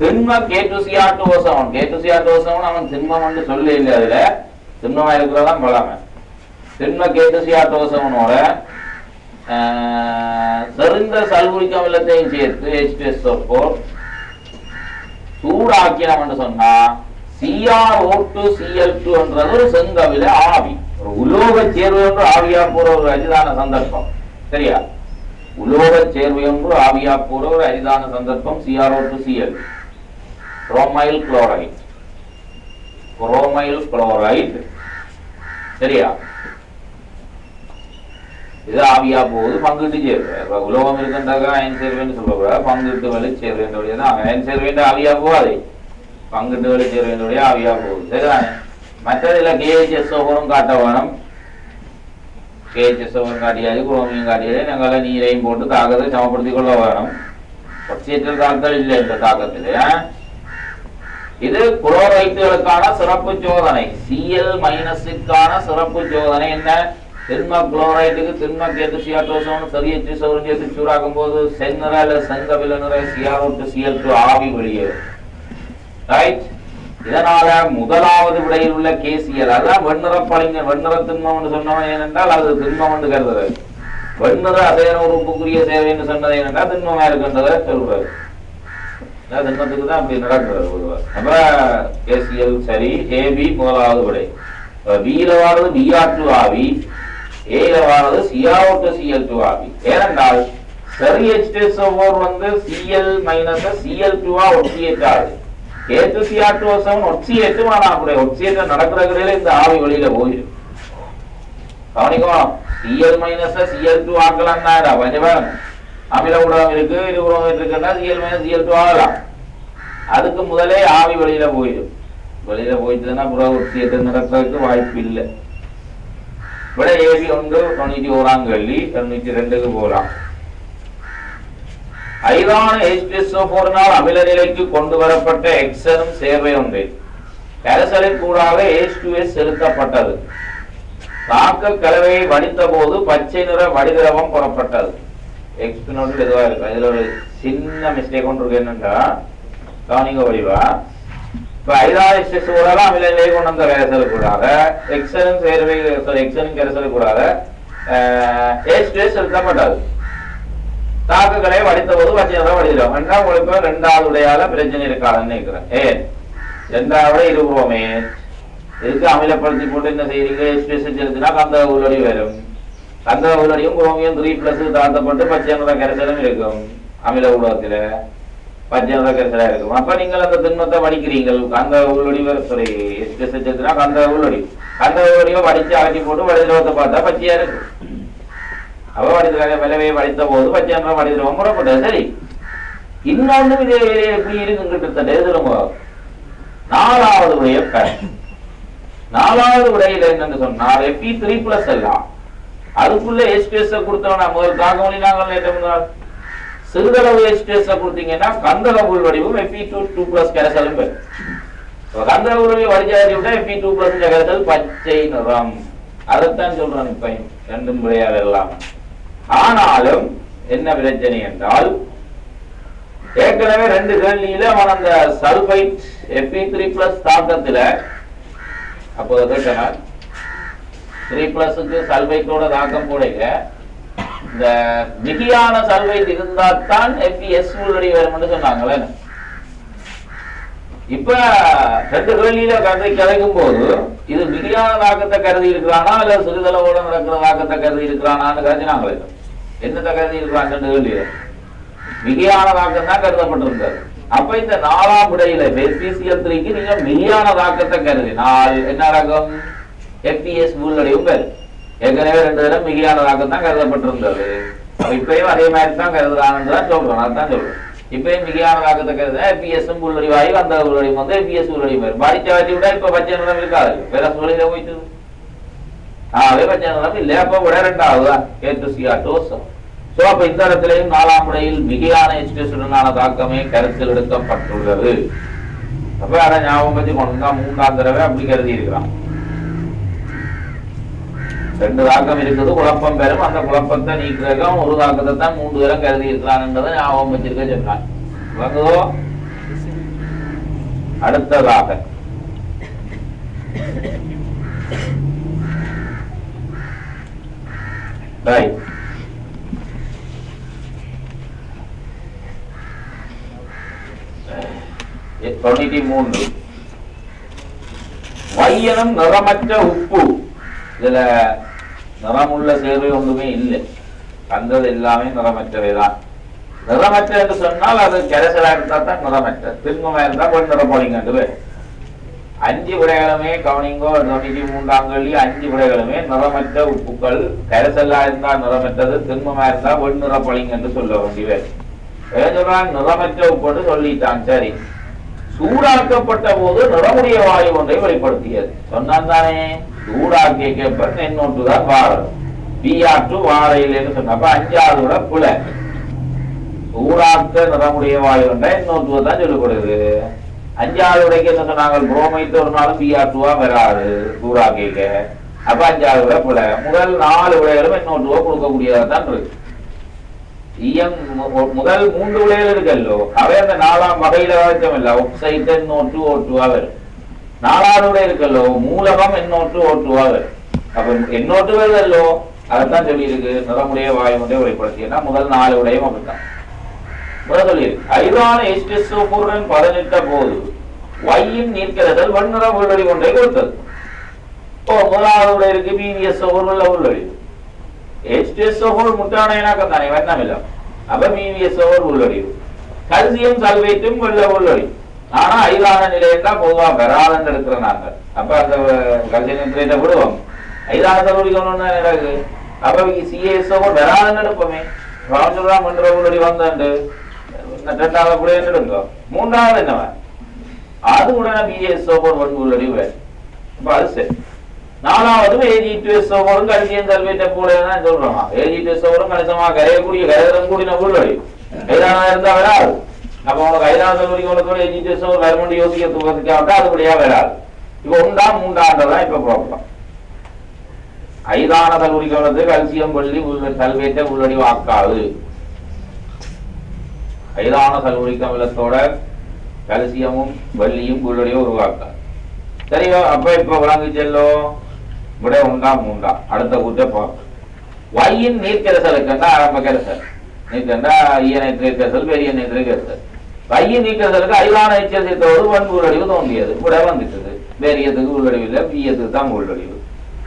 A: திண்ம K2Cr2O7 அவன் திண்மம் என்று சொல்லி இல்லை. அதுல திண்மமா இருக்கிறதான் பழமை. திண்ம K2Cr2O7 செறிந்த சல்பூரிக் அமிலத்தையும் சேர்த்து H2SO4 சூடாக்கினோம் என்று சொன்னா CrO2Cl2 என்றது ஒரு செங்கபில ஆவி, ஒரு உலோக சேர்வு என்று ஆவியா போற ஒரு அரிதான சந்தர்ப்பம். சரியா? உலோக சேர்வு என்று ஆவியா போற ஒரு அரிதான சந்தர்ப்பம் CrO2Cl. புரோமைல் குளோரைடு. சரியா? இது ஆவியா போகுது, பங்கிட்டு சேர்வு. உலோகம் இருக்கின்றாக அயன் சேர்வேன்னு சொல்லக்கூடாது, பங்கிட்டு வலி சேர்வேன் அயன் சேர்வேன் ஆவியா போகாது, பங்கிட்டு வலி சேர்வேன் ஆவியா போகுது. சரிதானே? மற்றதுல KHSO4 காட்ட வேணும். KHSO4 காட்டியாச்சு, chromium காட்டியாச்சு. நாங்கள் நீரையும் போட்டு தாக்கத்தை சமப்படுத்திக் கொள்ள வேணும். ஒட்சியேற்றல் தாக்கல் இல்லை இந்த தாக்கத்திலே. இது குளோரைட்டுகளுக்கான சிறப்பு சோதனை. Cl- சிறப்பு சோதனை என்ன? திண்ம குளோரைட்டுக்கு திண்ம K2Cr2O7 சரி H2SO4 சேர்த்து சூடாக்கும் போது செந்நிற அல்லது செங்கபில நிற Cr2Cl2 ஆவி வெளியேறும். ரைட்? இதனால முதலாவது விடையில் உள்ள KCl அதான் வெண்ணிற பளிங்கு, வெண்ணிற திண்மம் என்று சொன்னவன் ஏனென்றால் அது திண்மம் என்று கருதுறது. வெண்ணிற அசைதன உறுப்புக்குரிய சேவை என்று சொன்னது ஏனென்றால் திண்மமா இருக்கின்றதை சொல்றது. திண்மத்துக்கு தான் அப்படி நடக்கிறது. அப்ப KCl சரி. AB முதலாவது விடை. Bல வாரது Br2 ஆவி, Aல வாரது Cr2Cl2 ஆவி. ஏனென்றால் சரி H2SO4 Cl- Cl2 ஒட்சியேற்றாது. K2Cr2O7 ஒட்சியேற்றும். ஆனா அப்படி ஒட்சியேற்றம் நடக்கிற கிடையில இந்த ஆவி வெளியில போயிடும். கவனிக்கணும். Cl- Cl2 ஆக்கலாம் தான் கொஞ்சம் பாருங்க. அமில ஊடகம் இருக்கு, இருபுறம் இருக்குன்னா Cl- Cl2 ஆகலாம். அதுக்கு முதலே ஆவி வெளியில போயிடும். வெளியில போயிட்டுன்னா புற ஒட்சியேற்றம் நடக்கிறதுக்கு வாய்ப்பு இல்லை. விட AB 91ஆம் கேள்வி 92க்கு போகலாம். ஐதான H2SO4 அமில நிலைக்கு கொண்டு வரப்பட்ட எக்ஸனும் சேர்வை ஒன்று கரைசலின் கூடாக H2S செலுத்தப்பட்டது. தாக்க கலவையை வடித்த போது பச்சை நிற வடிதிரவம் புறப்பட்டது. எக்ஸ்பினோட்டில் எதுவா இருக்கு. இதுல ஒரு சின்ன மிஸ்டேக் ஒன்று இருக்கு. என்னன்னா கவனிங்க வடிவா. இப்ப ஐதான H2SO4 அமில நிலையை கொண்டு வந்த கரைசல் கூடாக எக்ஸனும் கரைசல் கூடாக H2S செலுத்தப்பட்டது. தாக்குகளை வடித்த போது பச்சை வடிக்கிறோம் என்றா உங்களுக்கு ரெண்டாவது உடையால பிரச்சனை இருக்காதுன்னு நினைக்கிறேன். ஏன் ரெண்டாவது இருபுறமே இதுக்கு அமிலப்படுத்தி போட்டு என்ன செய்யறீங்க, எக்ஸ்பிரஷன் செலுத்தினா கந்த உள்ளடி வரும். கந்த உள்ளடியும் குரோமியம் 3+ தாழ்த்தப்பட்டு பச்சை நிற கரைசலும் இருக்கும். அமில ஊடகத்துல பச்சை நிற கரைசலா இருக்கும். அப்ப நீங்கள் அந்த திண்மத்தை வடிக்கிறீங்கள். கந்த உள்ளடி சாரி எக்ஸ்பிரஷன் செலுத்தினா கந்த உள்ளடியோ வடிச்சு அகட்டி போட்டு வடிதிரவத்தை பார்த்தா பச்சையா இருக்கும். அவ வடிதிர விளைவையை வடித்த போது பச்சை நிற வடிதிரவம் முறைப்பட்டது. சரி, இன்னொன்னும் இதே எப்படி இருக்குன்னு கிட்டத்தட்ட திரும்ப நாலாவது உடைய நாலாவது உடையில என்னன்னு சொன்னால் Fe3+ எல்லாம் அதுக்குள்ள H2S கொடுத்தவனா முதல் தாக்கமொழி நாங்கள் நேற்று சிறிதளவு H2S கொடுத்தீங்கன்னா கந்தக உள் வடிவம் Fe2+ கரைசலும் பெறும். கந்தக உள் வடிவம் வடிச்சாரி விட Fe2+ கரைசல் பச்சை நிறம். அதைத்தான் சொல்றான் இப்ப ரெண்டும் விளையாட எல்லாம். ஆனாலும் என்ன பிரச்சனை என்றால் ஏற்கனவே 2 கேள்வியில அவன் அந்த சல்பைட் Fe3+ தாக்கத்துல அப்போ கேட்டனால் 3+க்கு சல்பைட்டோட தாக்கம் போடுங்க. இந்த மிகியான சல்பைட் இருந்தால்தான் FeS உள்ளடி வரும்னு சொன்னாங்களே. இப்ப 2 கேள்வியில கதைக்கும் போது இது மிகியான தாக்கத்தை கருதி இருக்கிறானா இல்ல சிறிதளவோட நடக்கிற தாக்கத்தை கருதி இருக்கிறானான்னு கருதினாங்களே. என்னத்தை கருதி இருக்கிறான் 2 கேள்வியில மிகியான தாக்கம் தான் கருதப்பட்டிருந்தாரு. அப்ப இந்த 4ஆம் விடையில PCl3க்கு நீங்க மிகியான தாக்கத்தை கருதினால் என்ன ரகம் FeS உள்ளடையும் ஏற்கனவே 2 தடவை மிகியான தாக்கம் தான் கருதப்பட்டிருந்தது. இப்பயும் அதே மாதிரி தான் கருதுறான்னு தான் சொல்றோம். அதுதான் சொல்றோம். இப்பயும் மிகியான தாக்கத்தை கருதுனா FeS உள்ளடிவாயு அந்த உள்ளடியும் வந்து FeS உள்ளடியும் வரும். பாடிச்சாட்டி விட இப்ப பச்சை நிறம் இருக்காது. வேற சொல்லிட போயிட்டு பச்சை நிறம் இல்ல. அப்ப விட 2ஆவதுதான் K2Cr2. அப்ப இந்த இடத்திலையும் 4ஆம் விடையில் மிகையான H2S தாக்கமே கருத்தில் எடுக்கப்பட்டுள்ளது. அப்ப அதை ஞாபகம் வச்சு கொண்டா 3ஆம் தடவை அப்படி கருதி இருக்கிறான். 2 தாக்கம் இருக்குது, குழப்பம் பெறும். அந்த குழப்பத்தை நீக்கிறதும் ஒரு தாக்கத்தை தான் 3 தடவை கருதி இருக்கிறான்ன்றதை ஞாபகம் வச்சிருக்க சொன்னான். வந்ததோ அடுத்ததாக ரைட் 93 வையனம் நிறமற்ற உப்பு. இதுல நிறமுள்ள சேர்வை ஒன்றுமே இல்லை. கந்தது எல்லாமே நிறமற்றவைதான். நிறமற்ற என்று சொன்னால் அது கரைசலா இருந்தா தான் நிறமற்ற. திண்மமா இருந்தா கொஞ்சம் நிறப்பொழிங்க. 5 விடைகளுமே கவனிங்கோ. 93ஆம் கேள்வி 5 விடைகளுமே நிறமற்ற உப்புக்கள். கரைசலா இருந்தா நிறமற்றது, திண்மமா இருந்தா வெண் நிறப்பொழிங்க என்று சொல்ல வேண்டியவை. சொல்றான் நிறமற்ற உப்புன்னு சொல்லிட்டான். சரி, சூடாக்கப்பட்ட போது நிறமுடைய வாயு ஒன்றை வெளிப்படுத்தியது சொன்னான் தானே. சூடாக்கப்பட்ட NO2 தான் வாரம், Br2 வாரையில் சொன்னப்ப 5ஆவது விட புல. சூடாக்க நிறமுடைய வாயு ஒன்றை NO2 தான் சொல்லப்படுது. 5ஆவது விடைக்கு என்ன சொன்னாங்க, புரோமைட் ஒரு நாளும் Br2 வராது சூடாக்க. அப்ப 5ஆவது விட புல. முதல் 4 விடைகளும் NO2 கொடுக்கக்கூடியதான் இருக்கு. முதல் 3 விடைகள் இருக்கல்லோ அவை அந்த 4ஆம் வகையில வச்சமில்ல. ஆக்சைடு NO2 O2 வரும். 4ஆவது விடை இருக்கல்லோ மூலகம் NO2 O2 வரும். அப்ப NO2 வருதல்லோ அதைத்தான் சொல்லி இருக்கு நிறமுடைய வாயு ஒன்றை வெளிப்படுத்தினா முதல் 4 விடையும் அப்படித்தான் முதல் சொல்லி இருக்கு. ஐதான H2SO பொருடன் 18 போது வையின் நீர்க்கரைசல் வன்னிற உள்ளடி ஒன்றை கொடுத்தது. முதலாவது விடை இருக்கு PVSO உள்ள உள்ளடி. H2SO முட்டானைனாக்கம் தானே வண்ணமில்ல. அப்ப PVSO உள்ளடி. கல்சியம் சல்வேட்டும் வெள்ள உள்ளடி. ஆனா ஐதான நிலையத்தா பொதுவா வராதுன்னு எடுக்கிறோம் நாங்கள். அப்ப அந்த கல்சியம் நைட்ரேட்டை விடுவோம். ஐதான சல்வடிக்கணும்னு எனக்கு அப்ப CaSO வராதுன்னு எடுப்போமே. சொல்றான் வெண்ணிற உள்ளடி வந்தாண்டு 2ஆவது கூட என்ன எடுக்கும். 3ஆவது என்னவா அது உடனே PaSO ஒன்று உள்ளடி வேறு. அப்ப அது சரி. 4ஆவது Ag2SO கல்சியம் சல்வேட்டை போலதான் சொல்றோம். Ag2SO கணிசமா கரையக்கூடிய கரைதரம் கூடின உள்ளடி. ஐதானா இருந்தா வராது. அப்ப உனக்கு ஐதான சல்வடிக்கோட Ag2SO வருமண்டி யோசிக்க தூக்கத்துக்காக அதுபடியா வராது. இப்ப 1ஆம் 3ஆண்டதான் இப்ப ப்ராப்ளம். ஐதான சல்வடிக்கோளத்து கல்சியம் வெள்ளி சல்வேட்டை உள்ளடி வாக்காது. ஐதான சல்வடிக் அமிலத்தோட கல்சியமும் வெள்ளியும் உள்ளடியோ உருவாக்காது. சரியோ. அப்ப இப்ப விளங்கி செல்லோ விட 1ஆம் 3ஆம் அடுத்த கூட்ட பார்ப்போம். வையின் நீர்க்கரைசலுக்கு ஆரம்ப கரைசல் நீக்கண்டா ஈய நைட்ரேட் அசல் பெரிய நைட்ரேட் அசல் பைய நீக்கிறதுக்கு அயிலான எச்சல் சேர்த்தோடு ஒன் உள்ளடிவு தோன்றியது கூட வந்துட்டது வேரியத்துக்கு உள்ளடிவு இல்லை ஈயத்துக்கு தான் உள்ளடிவு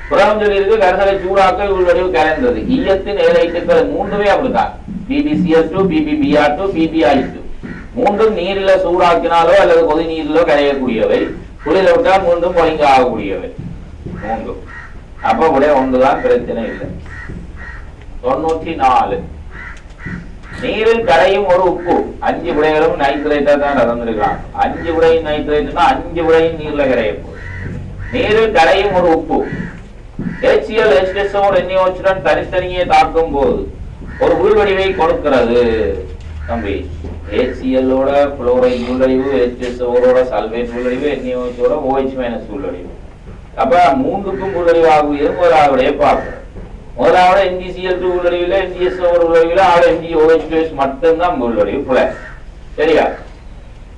A: புறம் சொல்லியிருக்கு கரைசலை சூடாக்க உள்ளடிவு கலந்தது ஈயத்தின் ஏழைட்டுக்கள் மூன்றுமே அப்படித்தான் PbCl2 PbBr2 PbI2 மூன்றும் நீரில சூடாக்கினாலோ அல்லது கொதி நீரிலோ கரையக்கூடியவை குளிர விட்டால் மூன்றும் பொழிங்க ஆகக்கூடியவை மூன்றும் அப்ப கூட ஒன்றுதான் பிரச்சனை இல்லை 94 நீரில் கரையும் ஒரு உப்பு 5 விடைகளும் நைட்ரேட்டா தான் நடந்திருக்கலாம் 5 விடையும் நைட்ரேட்னா 5 விடையும் நீர்ல கரையும் நீரில் கரையும் ஒரு உப்பு HCl H2SO NaOH தனித்தனியே தாக்கும் போது ஒரு உள்வடிவை கொடுக்கிறது தம்பி HCl ஓட குளோரைட் உள்வடிவு H2SO ஓட சல்பேட் உள்வடிவு NaOH ஓட OH- உள்வடிவு அப்ப மூன்றுக்கும் உள்வடிவாக முதலாவடைய பார்க்கிறோம் முதலாவது NgCl2 உள்ளடிவில் NgSO உள்ளடிவில் NgOH மட்டும்தான் உள்ளடிவு சரியா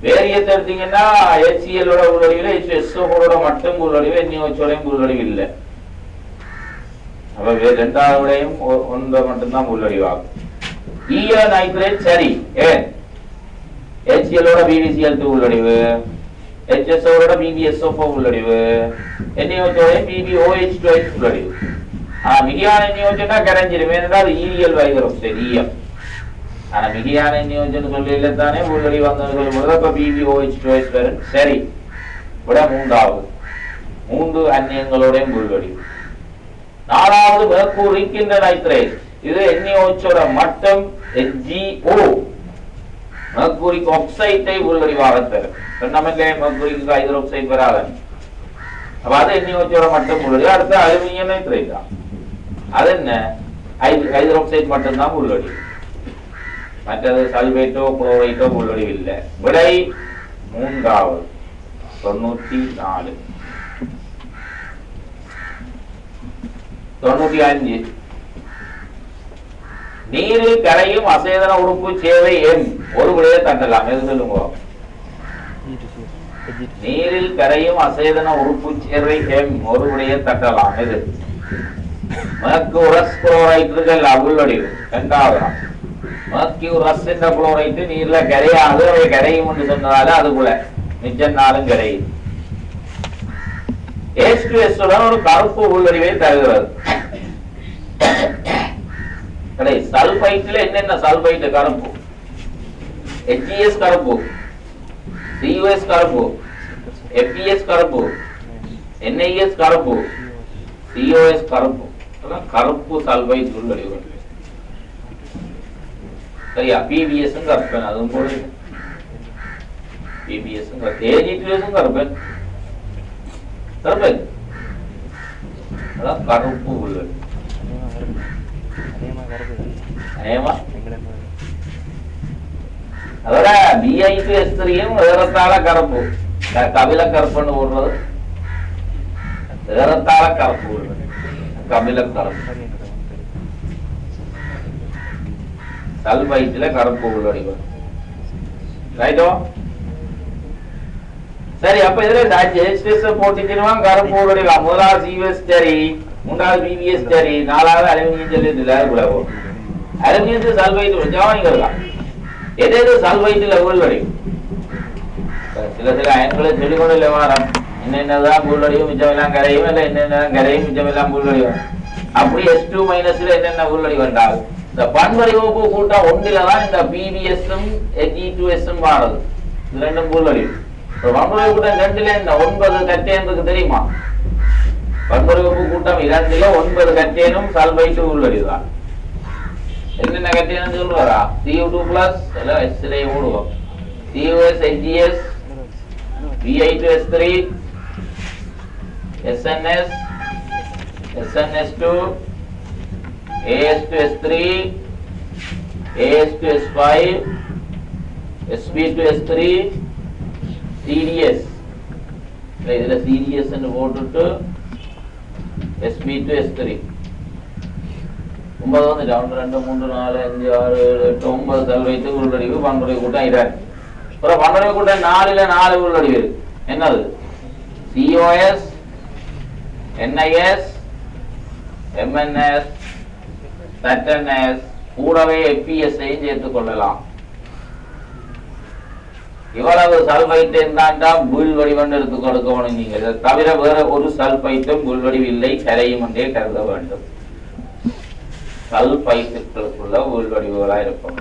A: வேரியத்தை எடுத்தீங்கன்னா HCl ஓட உள்ளடிவில் H2SO மட்டும் உள்ளடிவு NaOH உள்ளடிவு இல்லை அப்ப இரண்டாவது விடையும் ஒன்றை மட்டும்தான் உள்ளடிவாகும் ஈய நைட்ரேட் சரி ஏன் HCl ஓட PbCl2 உள்ளடிவு HSO ஓட PbSO4 உள்ளடிவு NaOH ஓட PbOH2 உள்ளடிவு மிகையான நியோஜனா கரைஞ்சிடும் ஏனென்றால் ஈரியல் வைதரோக்சைடு ஈயம் ஆனா மிகையான நியோஜன் சொல்ல தானே உள்ளடி வந்தவர்கள் இப்ப PbOH2 வரும் சரி விட மூன்று அந்நியங்களோட உள்ளடி நாலாவது மேற்கூர் இருக்கின்ற நைட்ரேட் இது NaOH மட்டம் HgO மேற்கூரிக் ஆக்சைடை உள்ளடிவாக தரும் சொன்னமல்லே மேற்கூரிக்கு ஹைட்ரோக்சைடு வராது அப்ப அது NaOH மட்டம் உள்ளடி அடுத்த அலுமினியம் நைட்ரேட் தான் அது என்ன ஹைட்ரோக்சைடு மட்டும்தான் உள்ளடி மற்றது சல்பேட்டோ குளோரைட்டோ உள்ளடி இல்லை விடை மூன்றாவது 94 95 நீரில் கரையும் அசேதன உறுப்பு சேவை எண் ஒரு விடையை தட்டலாம் எது சொல்லுங்க நீரில் கரையும் அசேதன உறுப்பு சேவை எண் ஒரு விடையை தட்டலாம் எது மர்க்யூரஸ் குளோரைட் இருக்குல்ல உள்ளடிவு இரண்டாவது மர்க்யூரஸ் என்ற குளோரைட் நீர்ல கரையாது அவை கரையும் என்று சொன்னதால அதுக்குள்ள மிச்சம் நாளும் கரையும் H2S உடன் ஒரு கருப்பு உள்ளடிவை தருகிறது சல்பைட்ல என்னென்ன சல்பைட் கருப்பு HGS கருப்பு CUS கருப்பு FeS கருப்பு NiS கருப்பு COS கருப்பு கருப்பு சல்பைட் உள்ளடிவு சரியா PbS கருப்பன் அதுவும் போல PbS AgTS கருப்பன் கருப்பன் கருப்பு உள்ளது அதோட Bi2S3யும் ஏறத்தாழ கருப்பு கபில கருப்புன்னு போடுறது ஏறத்தாழ கருப்பு உள்ளது கபில கருப்பு சல்பைட்ல கருப்பு உள்ளடிவு ரைட்டோ சரி அப்ப இதுல H2S போட்டுக்கிடுவான் கருப்பு உள்ளடிவா முதலாவது CUS சரி மூன்றாவது PbS சரி நாலாவது அலுமினியம் சொல்லிட்டு கூடவோ அலுமினியத்து சல்பைட் ஜவானிங்க இருக்கா எது சல்பைட்ல உள்ளடிவு சில அயன்களை சொல்லிக்கொண்டு வாரம் என்னென்னதான் உள்ளடியும் மிச்சம் எல்லாம் கரையும் இல்லை என்னென்ன கரையும் மிச்சம் எல்லாம் உள்ளடியும் அப்படி S2- என்னென்ன உள்ளடி வந்தால் இந்த பன்வடிவப்பு கூட்டம் ஒன்றில்தான் இந்த PbS-ம் Ag2S-ம் மாறுது இது ரெண்டும் உள்ளடிவு பன்வடிவு கூட்டம் ரெண்டுல இந்த 9 கட்டேனுக்கு தெரியுமா பன்வடிவப்பு கூட்டம் 2ல 9 கட்டேனும் சல்பைட் உள்ளடிவுதான் என்னென்ன கட்டேன்னு சொல்லுவாரா Cu2+ எல்லாம் H3 ஓடுவோம் CUS HGS Bi2S3 SNS SNS2 As2S3 As2S5 Sb2S3 CDS இதுல CDS ன்னு போட்டுட்டு Sb2S3 9 வந்து 2 3 4 5 6 7 8 9 சல்பைட் உள்ளடிவு பன்வடிவு கூட்டம் இதான் அப்புறம் பன்வடிவு கூட்டம் 4ல 4 உள்ளடிவு என்னது COS NIS MNS ZNS கூடவே FeSஐயும் சேர்த்துக் கொள்ளலாம். இவ்வளவு சல்பைட் இருந்தாண்டா புல் வடிவம் எடுத்து கொடுக்கணும். நீங்க இதை தவிர வேற ஒரு சல்பைட்டும் புல் வடிவு இல்லை, கரையும் என்றே கருத வேண்டும். சல்பைட்டுகளுக்குள்ள புல் வடிவுகளா இருப்போம்.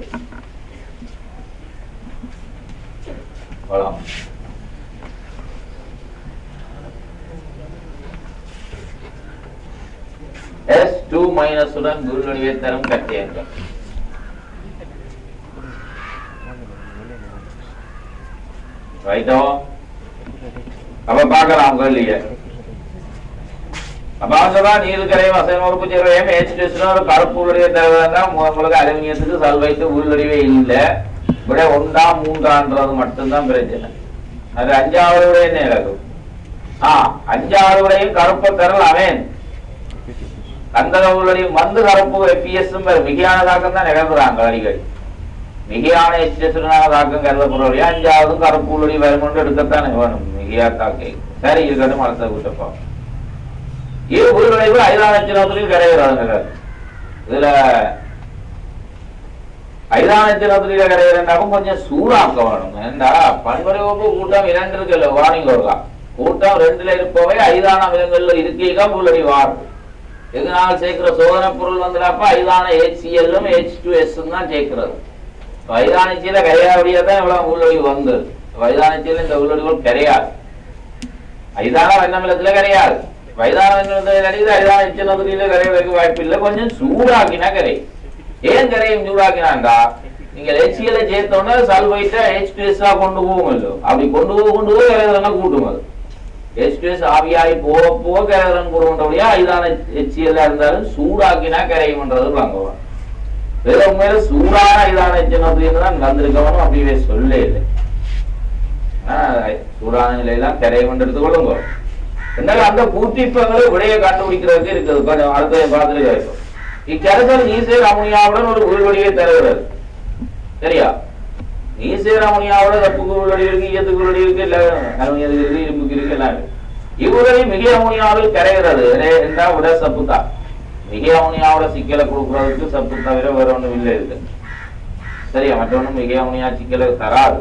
A: S2- உடன் புல் வடிவை தரும் கட்டியங்கள். ரைட்டோ? அப்ப பார்க்கலாம் கேள்விய. அப்ப அவங்கதான் நீர்க்கரை வசன உறுப்பு சேர்வையும் H2 ஒரு கருப்பு உள்ளடிவை தருவதா உங்களுக்கு அலுமினியத்துக்கு சல்பைட்டு உள்ளடிவே இல்லை. விட 1, 3 மட்டும்தான் பிரச்சனை. அது 5வது விட என்ன இருக்கும்? 5வது விடையும் கருப்பை தரல் அவன் கந்தக உள்ளடியும் வந்து கருப்பு FeS மிகையானதாக்கம் தான் நிகழ்கிறாங்க அடிக்கடி. மிகையான H2 தாக்கம் கருதப்படுறோம். 5வது கருப்பு உள்ளடி வருமொன்று எடுக்கத்தானே வேணும் மிகையா தாக்கை. சரி இருக்கட்டும், அடுத்த கூட்டப்பா. இது உள்விளைவு ஐதானத்தினத்திலையும் கிடையாது. இதுல ஐதானத்தினத்தில கிடையாதுன்னாக்கும் கொஞ்சம் சூடாக்க வேணும். ஏண்டா பன்முறை வகுப்பு கூட்டம் 2 இருக்குல்ல, வார்னிங் வருதா? கூட்டம் 2ல இருப்பவை ஐதான விலங்குகள்ல இருக்கீங்க உள்ளடி வார். இதனால் சேர்க்கிற சோதனை பொருள் வந்துடாப்ப ஐதான HCl-ம் H2S தான் சேர்க்கிறது. வைதானிச்சியில கிடையாதுதான் இவ்வளவு உள்ளொடி வந்து. வைதானிச்சியில இந்த உள்ளொடிகள் கிடையாது. ஐதான வெண்ணமிலத்துல கிடையாது. வைதான வெண்ணமிலத்துல அடிக்குது, ஐதான எச்சனத்துல கரைவதற்கு வாய்ப்பு இல்லை. கொஞ்சம் சூடாக்கினா கரை. ஏன் கரையும் சூடாக்கினாண்டா நீங்க HCl சேர்த்தோன்னா சல்பைட்டை H2S கொண்டு போகும் இல்லோ. அப்படி கொண்டு போய் கரைவதனா கூட்டும். அது H2S ஆவியாகி போக கரைவதன் கூடுகின்றபடியா ஐதான HCl இருந்தாலும் சூடாக்கினா கரையும்ன்றது வாங்குவான். உண்மையில சூடான ஐதான எச்சனத்துதான் வந்திருக்கவனும் அப்படியே சொல்ல இல்லை. சூடான நிலையெல்லாம் கரையும் எடுத்துக்கொள்ளுங்க. இருந்தாலும் அந்த கூட்டிப்பங்களை விடையை கண்டுபிடிக்கிறதுக்கு இருக்குது. கொஞ்சம் அடுத்த பார்த்துட்டு இருக்கும். இக்கரைசல் நீசேர் அமோனியாவுடன் ஒரு உள்வடியை தருகிறது. சரியா? நீசேர் அமோனியாவோட தப்புக்கு உள்வடி இருக்கு, ஈயத்துக்கு உள்வடி இருக்கு, இல்ல அலுமினியத்துக்கு இருக்கு, இரும்புக்கு இருக்கு, எல்லாம் இருக்கு. இவ்வுடனே மிக அமோனியாவில் கரைகிறது என்றா விட சப்பு தான். மிக அமோனியாவோட சிக்கலை கொடுக்கறதுக்கு சப்பு தவிர வேற ஒண்ணும் இல்லை இருக்கு. சரியா? மற்றொன்னும் மிக அமோனியா சிக்கலை தராது.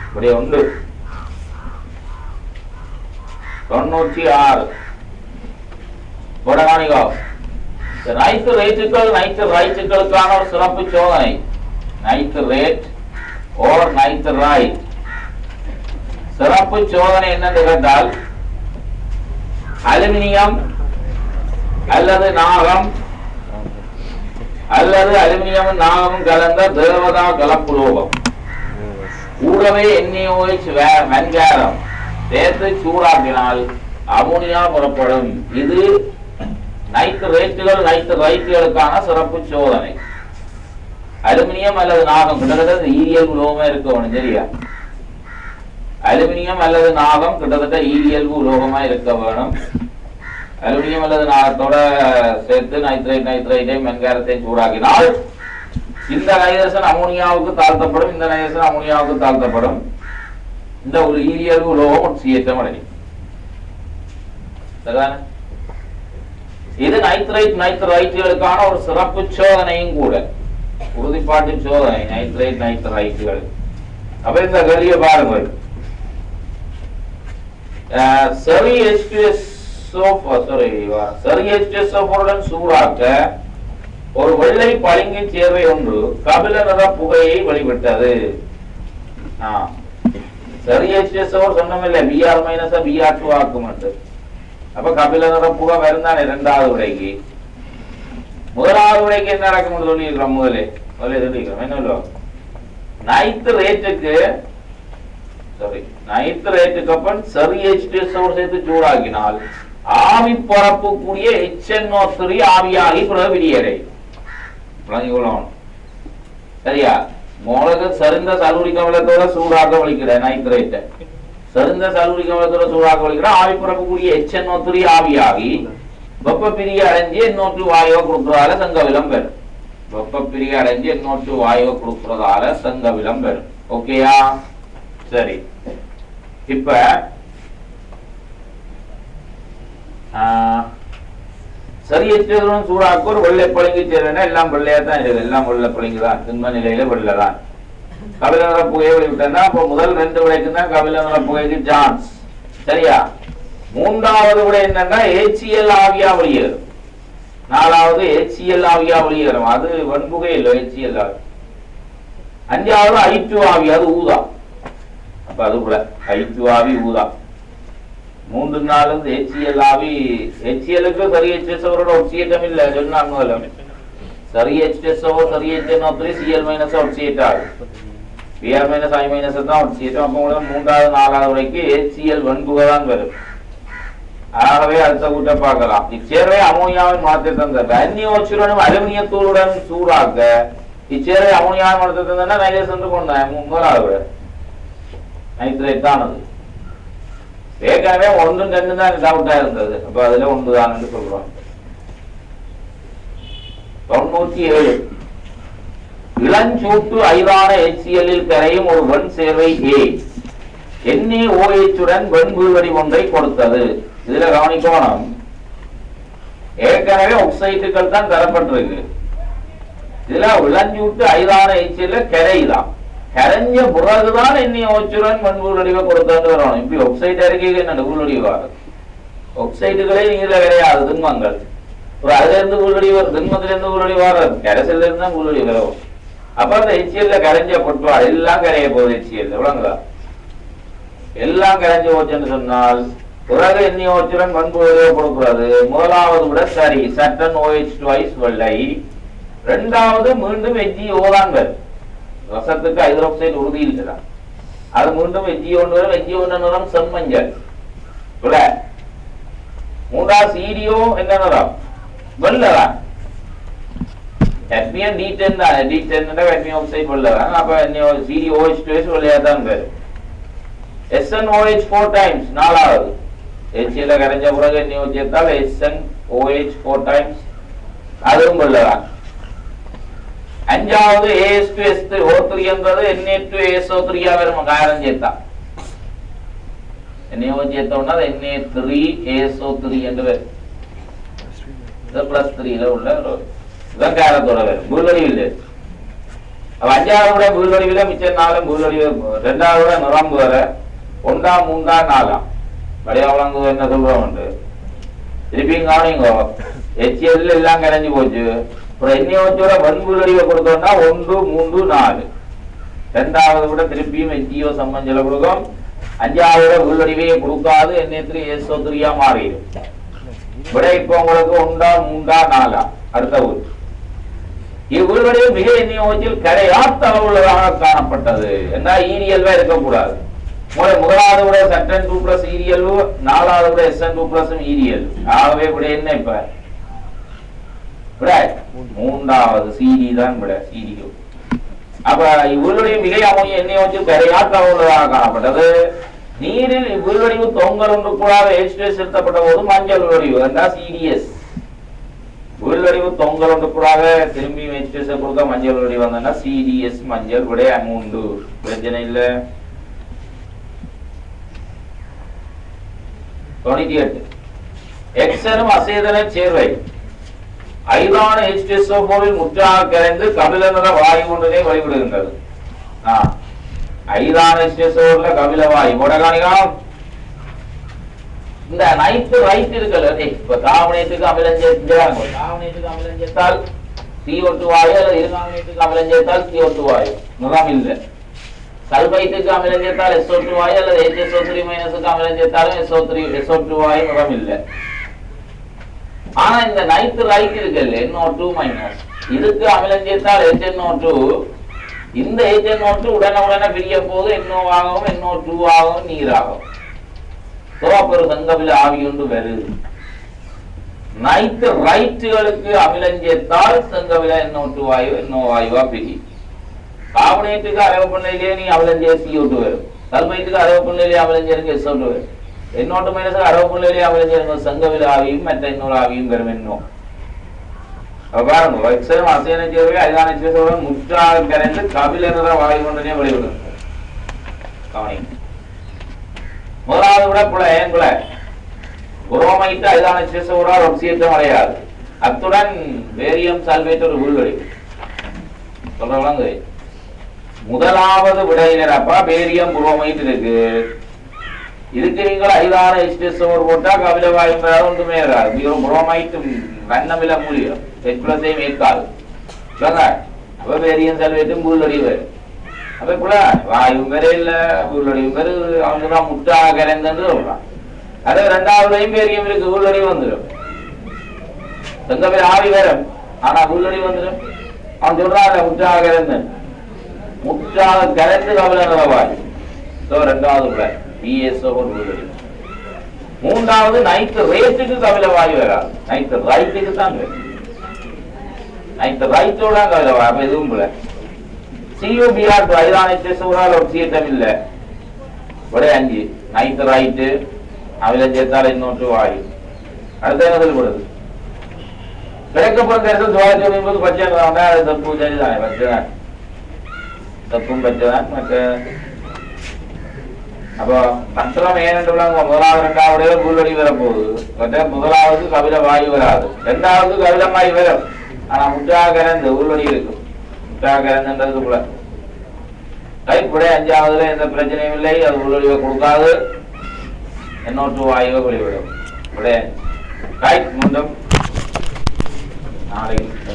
A: இப்படியே உண்டு. 96 நைட்ரேட்டுகளுக்கான ஒரு சிறப்பு சோதனை. நைட்ரேட் ஓர் நைட்ரைட் சிறப்பு சோதனை என்னன்னு கேட்டால், அலுமினியம் அல்லது நாகம் அல்லது அலுமினியமும் நாகமும் கலந்த தேவதா கலப்புலோகம் கூடவே NaOH வெண்காரம் சேர்த்து சூடாக்கினால் அமோனியா புறப்படும். இது நைட்ரைட்டுகளுக்கான சிறப்பு சோதனை. அலுமினியம் அல்லது நாகம் கிட்டத்தட்ட ஈரியல்பு உலோகமா இருக்கணும். சரியா? அலுமினியம் அல்லது நாகம் கிட்டத்தட்ட ஈரியல்பு உலோகமா இருக்க வேணும். அலுமினியம் அல்லது நாகத்தோட சேர்த்து நைட்ரைட்டை வெண்காரத்தை சூடாக்கினால் இந்த நைட்ரஜன் அமோனியாவுக்கு தாழ்த்தப்படும், இந்த நைட்ரஜன் அமோனியாவுக்கு தாழ்த்தப்படும். இந்த ஒரு ஈரியல்பு உலோகம் சீயற்றம் அடையும். இது நைட்ரைட்டுகளுக்கான ஒரு சிறப்பு சோதனையும் கூட, உறுதிப்பாட்டு சோதனை. நைட்ரைட்டுகள். அப்ப இந்த கேள்வியை பாருங்கள். சரி H2SO4 சூடாக்க ஒரு வெள்ளை பளிங்கு சேர்வை ஒன்று கபில நிற புகையை வெளிவிட்டது. சரி H2SO சொன்னமில்ல, Br- Br2 ஆக்கும். அப்ப கபில நிற புகை வருந்தானே 2வது விடைக்கு. 1வது விடைக்கு என்ன நடக்கும் சொல்லியிருக்கிறோம். முதலே சொல்லியிருக்கிறோம். என்ன நைட்ரேட்டுக்கு அப்புறம் சரி H2SO சேர்த்து சூடாக்கினால் ஆவி பரப்பக்கூடிய HNO3 ஆவியாகி வெளியேறை. சரியா? உங்களுக்கு சரிந்த சல்பூரிக் அமிலத்தோட சூடாக்க வலிக்கிற நைட்ரேட்டை சரிந்த சல்பூரிக் அமிலத்தோட சூடாக்க வலிக்கிற ஆவி பரப்பக்கூடிய HNO3 ஆவியாகி வெப்ப பிரிய அடைஞ்சு NO2 வாயுவை கொடுக்கறதால சங்கவிலம் பெறும். வெப்ப பிரிய அடைஞ்சு NO2 வாயுவை கொடுக்கறதால சங்கவிலம் பெறும். ஓகேயா? சரி. இப்ப சரி எச்சதுடன் சூடாக்க ஒரு வெள்ளை பளிங்கு சேர்னா எல்லாம் வெள்ளையா தான் இருக்குது, எல்லாம் வெள்ளை பளிங்கு தான், திண்ம நிலையில வெள்ளை தான். கபில நிற புகையை வெளிவிட்டா அப்ப முதல் 2 விடைக்கு தான் கபில நிற புகைக்கு சான்ஸ். சரியா? மூன்றாவது விடை என்னன்னா HCl ஆவியா வெளியேறும். 4வது HCl ஆவியா வெளியேறும், அது வெண்புகை இல்லை HCl ஆவி. 5வது I2 ஆவி, அது ஊதா. அப்ப அது கூட I2 ஆவி ஊதா. 3 4 HCl ஆவி. HClக்கு சரி H2SOரோட ஆக்சிஜன் இல்ல சொன்னாங்க. சரி H2SO சரி HNO3 Cl- ஆக்சிஜன் ஆகும். Br- I- தான் ஆக்சிஜன். அப்ப கூட 3வது 4வது வரைக்கு HCl வெண்புகை தான் வரும். ஆகவே அடுத்த கூட்ட பார்க்கலாம். இச்சேர்வை அமோனியாவின் மாற்றத்தை தந்தது. அந்நியோச்சுடனும் அலுமினியத்தூளுடன் சூடாக்க இச்சேர்வை அமோனியாவின் மாற்றத்தை தந்தா நைட்ரேட் கொண்டாங்க. 3வது விட நைட்ரேட் தான். அது ஏற்கனவே 1 2 தான் டவுட்டா இருந்தது. அப்ப அதுல 1 தான் சொல்றோம். 97 இளஞ்சூட்டு ஐதான HCl-இல் கரையும் ஒரு வெண் சேர்வை A NaOH உடன் வெண்புள்வடி ஒன்றை கொடுத்தது. இதுல கவனிக்கணும், ஏற்கனவே ஆக்சைடுகள் தான் தரப்பட்டிருக்கு. இதுல இளஞ்சூட்டு ஐதான HCl கரைதான், கரைஞ்ச பிறகுதான் NaOH உடன் வெண்புள்வடிவை கொடுத்தது வரணும். இப்படி ஆக்சைடு இறக்கி என்ன உள்வடிவாரு ஆக்சைடுகளே இதுல கிடையாது, திண்மங்கள். ஒரு அதுல இருந்து உள்வடி வரும், திண்மத்தில இருந்து உள்வடி வரும், கரைசல்ல இருந்து தான் உள்வடி வரும். அப்ப அந்த HCl கரைஞ்ச பொட்டுவாள் எல்லாம் கரைய போகுது. HCl எவ்வளவுங்களா எல்லாம் கரைஞ்சு போச்சுன்னு சொன்னால் பிறகு NaOH உடன் வெண்புள்வடிவை கொடுக்கிறது. முதலாவது விட சரி, சட்டன் OH twice வெள்ளை. 2வது மீண்டும் HgO தான் வரும். ரசத்துக்கு ஹைட்ரோக்சைடு உறுதி இல்லைதான், அது மீண்டும் HgO வரும். HgO நிறம் செம்மஞ்சள். 3வது CDO என்ன நிறம்? வெள்ளதான். Cadmium D10 தான், D10 cadmium oxide வெள்ளதான். அப்ப CDOH twice வெள்ளையா தான் வரும். SnOH 4 times 4வது HCl கரைஞ்ச பிறகு NaOH சேர்த்தால் SnOH 4 times, அதுவும் வெள்ளதான். 5வது AS2SO3 என்றது Na2SO3 வரும், காரம் சேர்த்தா NaOH சேர்த்தோம்னா Na3SO3 என்று வரும். +3 உள்ள இதான் காரத்தோட வரும், புல்வடிவில். 5வது புல்வடிவில் மிச்சம் 4 புல்வடிவு. 2வது நிரம்பு வர 1 3 4 வளையவளங்கு என்ன சொல்றோம். திருப்பியும் கவனிங்க, HCl எல்லாம் கரைஞ்சு போச்சு. அப்புறம் NaOH வெண்புள்வடிவை கொடுத்தோம்னா 1 3 4. 2வது விட திருப்பியும் HgO சம்மஞ்சல கொடுக்கும். 5வது புல்வடிவையை கொடுக்காது, Na3SO3 மாறிடும். விட இப்ப உங்களுக்கு 1 3 4. அடுத்த ஊர் இவ்வுள்வடிவு மிக NaOH கரையாத்த அளவுள்ளதாக காணப்பட்டது. என்ன ஈரியல்வா இருக்கக்கூடாது. முதலாவது விட சட்டன் 2+ ஈரியல், 4வது விட SN2+ ஈரியல். ஆகவே விட என்ன இப்ப விட 3வது CD தான் விட CDO. அப்ப இவ்வுள்வடிவு மிக NaOH கரையாத்த அளவுள்ளதாக காணப்பட்டது. நீரில் இவ்வுள்வடிவு தொங்கல் ஒன்று கூடாத H2S செலுத்தப்பட்ட போது மஞ்சள் உள்வடிவு என்ன CDS. உள்வடிவு தொங்கல் ஒன்று கூடாத திரும்பி H2S கொடுக்க மஞ்சள் உள்வடிவு வந்தா CDS மஞ்சள். விட 3, பிரச்சனை இல்ல. 98 எக்ஸனும் அசேதன சேர்வை ஐதான H2SO4 முற்றாக கரைந்து கபில நிற வாயு ஒன்றினை வெளிவிடுகின்றது. ஐதான H2SO4 கபில வாயு காணிக்கலாம். இந்த நைட் ரைட் இருக்குல்ல, இப்ப கார்பனேட்டுக்கு அமிலம் சேர்த்தால் கார்பனேட்டுக்கு அமிலம் சேர்த்தால் CO2 வாயு, அல்லது இருகார்பனேட்டுக்கு அமிலம் சேர்த்தால் CO2 வாயு, நிறம் இல்லை. சல்பைட்டுக்கு அமிலம் சேர்த்தால் SO2 வாயு, அல்லது HSO3- அமிலம் சேர்த்தாலும் SO2 வாயு, நிறம் இல்லை. ஆனா இந்த நைட் ரைட் இருக்குல்ல NO2-, இதுக்கு அமிலம் சேர்த்தால் HNO2, இந்த HNO2 உடனே பிரிய போது NO ஆகவும் NO2 ஆகவும் நீராகும். ஒரு சங்கபில ஆவி ஒன்று வருது. நைட் ரைட்டுகளுக்கு அமிலம் சேர்த்தால் சங்கபில NO2 வாயு NO வாயுவா பிரி. கார்பனேட்டுக்கு அரவ பண்ணையிலேயே நீ அமிலம் சேர் CO2 வரும். சல்பைட்டுக்கு அரவ பண்ணையிலேயே அமிலம் சேருங்க SO2 வரும். NO2- அரவ பண்ணையிலேயே அமிலம் சேருங்க சங்கபில ஆவியும் மற்ற இன்னொரு ஆவியும் வரும் NO. பாருங்க, எக்ஸனும் அசேதன சேர்வை ஐதான H2SO முற்றாக கரைந்து கபில நிற வாயு ஒன்றினை வெளிவிடும். கவனிங்க, முதலாவது விட புல ஏன் புல புரோமைட்டு ஐதான H2SO ஆக்சிஜன் அடையாது. அத்துடன் பேரியம் சல்பேட் ஒரு உள்வெளி சொல்றாங்க. முதலாவது விடையினர் அப்பா பேரியம் புரோமைட் இருக்கு. இதுக்கு நீங்கள் ஐதான H+OR போட்டா கபிலவாயும் ஒன்றுமே வராது. புரோமைட் வண்ணமில மூலியம் H+ஐ மேற்காது. அப்ப பேரியம் சல்பேட்டும் உள்வெளி வரும். அப்ப கூட வாயும் வேற இல்ல உள்வெளியும் வேறு அவங்கதான் முட்டாக கரைந்து சொல்றான். அது இரண்டாவதையும் பேரியம் இருக்கு உள்வெளி வந்துடும். எங்க பேர் ஆவி வரும் ஆனா உள்வெளி வந்துடும். அவன் சொல்றான் முட்டாக கரைந்து முட்டாக கரைந்து கபில நிலவாய். இரண்டாவது கூட PSO உள்வெளி. மூன்றாவது நைட்ரேட்டுக்கு கபில வாயு வராது. நைட்ரைட்டுக்கு தான் நைட்ரைட்டோட கபில வாயு. அப்ப எதுவும் போல CuBr ஐதான H+OR ஒரு சீட்டம் இல்ல. ஒரே 5 நைட்ரைட்டு அவில சேர்த்தால் இன்னொன்று வாயு. அடுத்த என்ன சொல்லப்படுது கிடைக்கப்படும் கருத்து துவாரத்தி பச்சை தப்பு சரிதானே பச்சைதான் தப்பும் பச்சைதான். மற்ற அப்போ பஞ்சலம் ஏனென்றுள்ளாங்க முதலாவது இரண்டாவது உள்வெளி வரப்போகுது. மற்ற முதலாவது கபில வாயு வராது. இரண்டாவது கபில வாயு வரும். ஆனா முட்டாக கறந்து உள்வெளி இருக்கும். முட்டாக கறந்துன்றது கூட கைப்பட அஞ்சாவதுல எந்த பிரச்சனையும் இல்லை. அது உள்வெளியை கொடுக்காது. இன்னொரு வாயுவை வெளிவிடும். கை மீண்டும் நாளைக்கு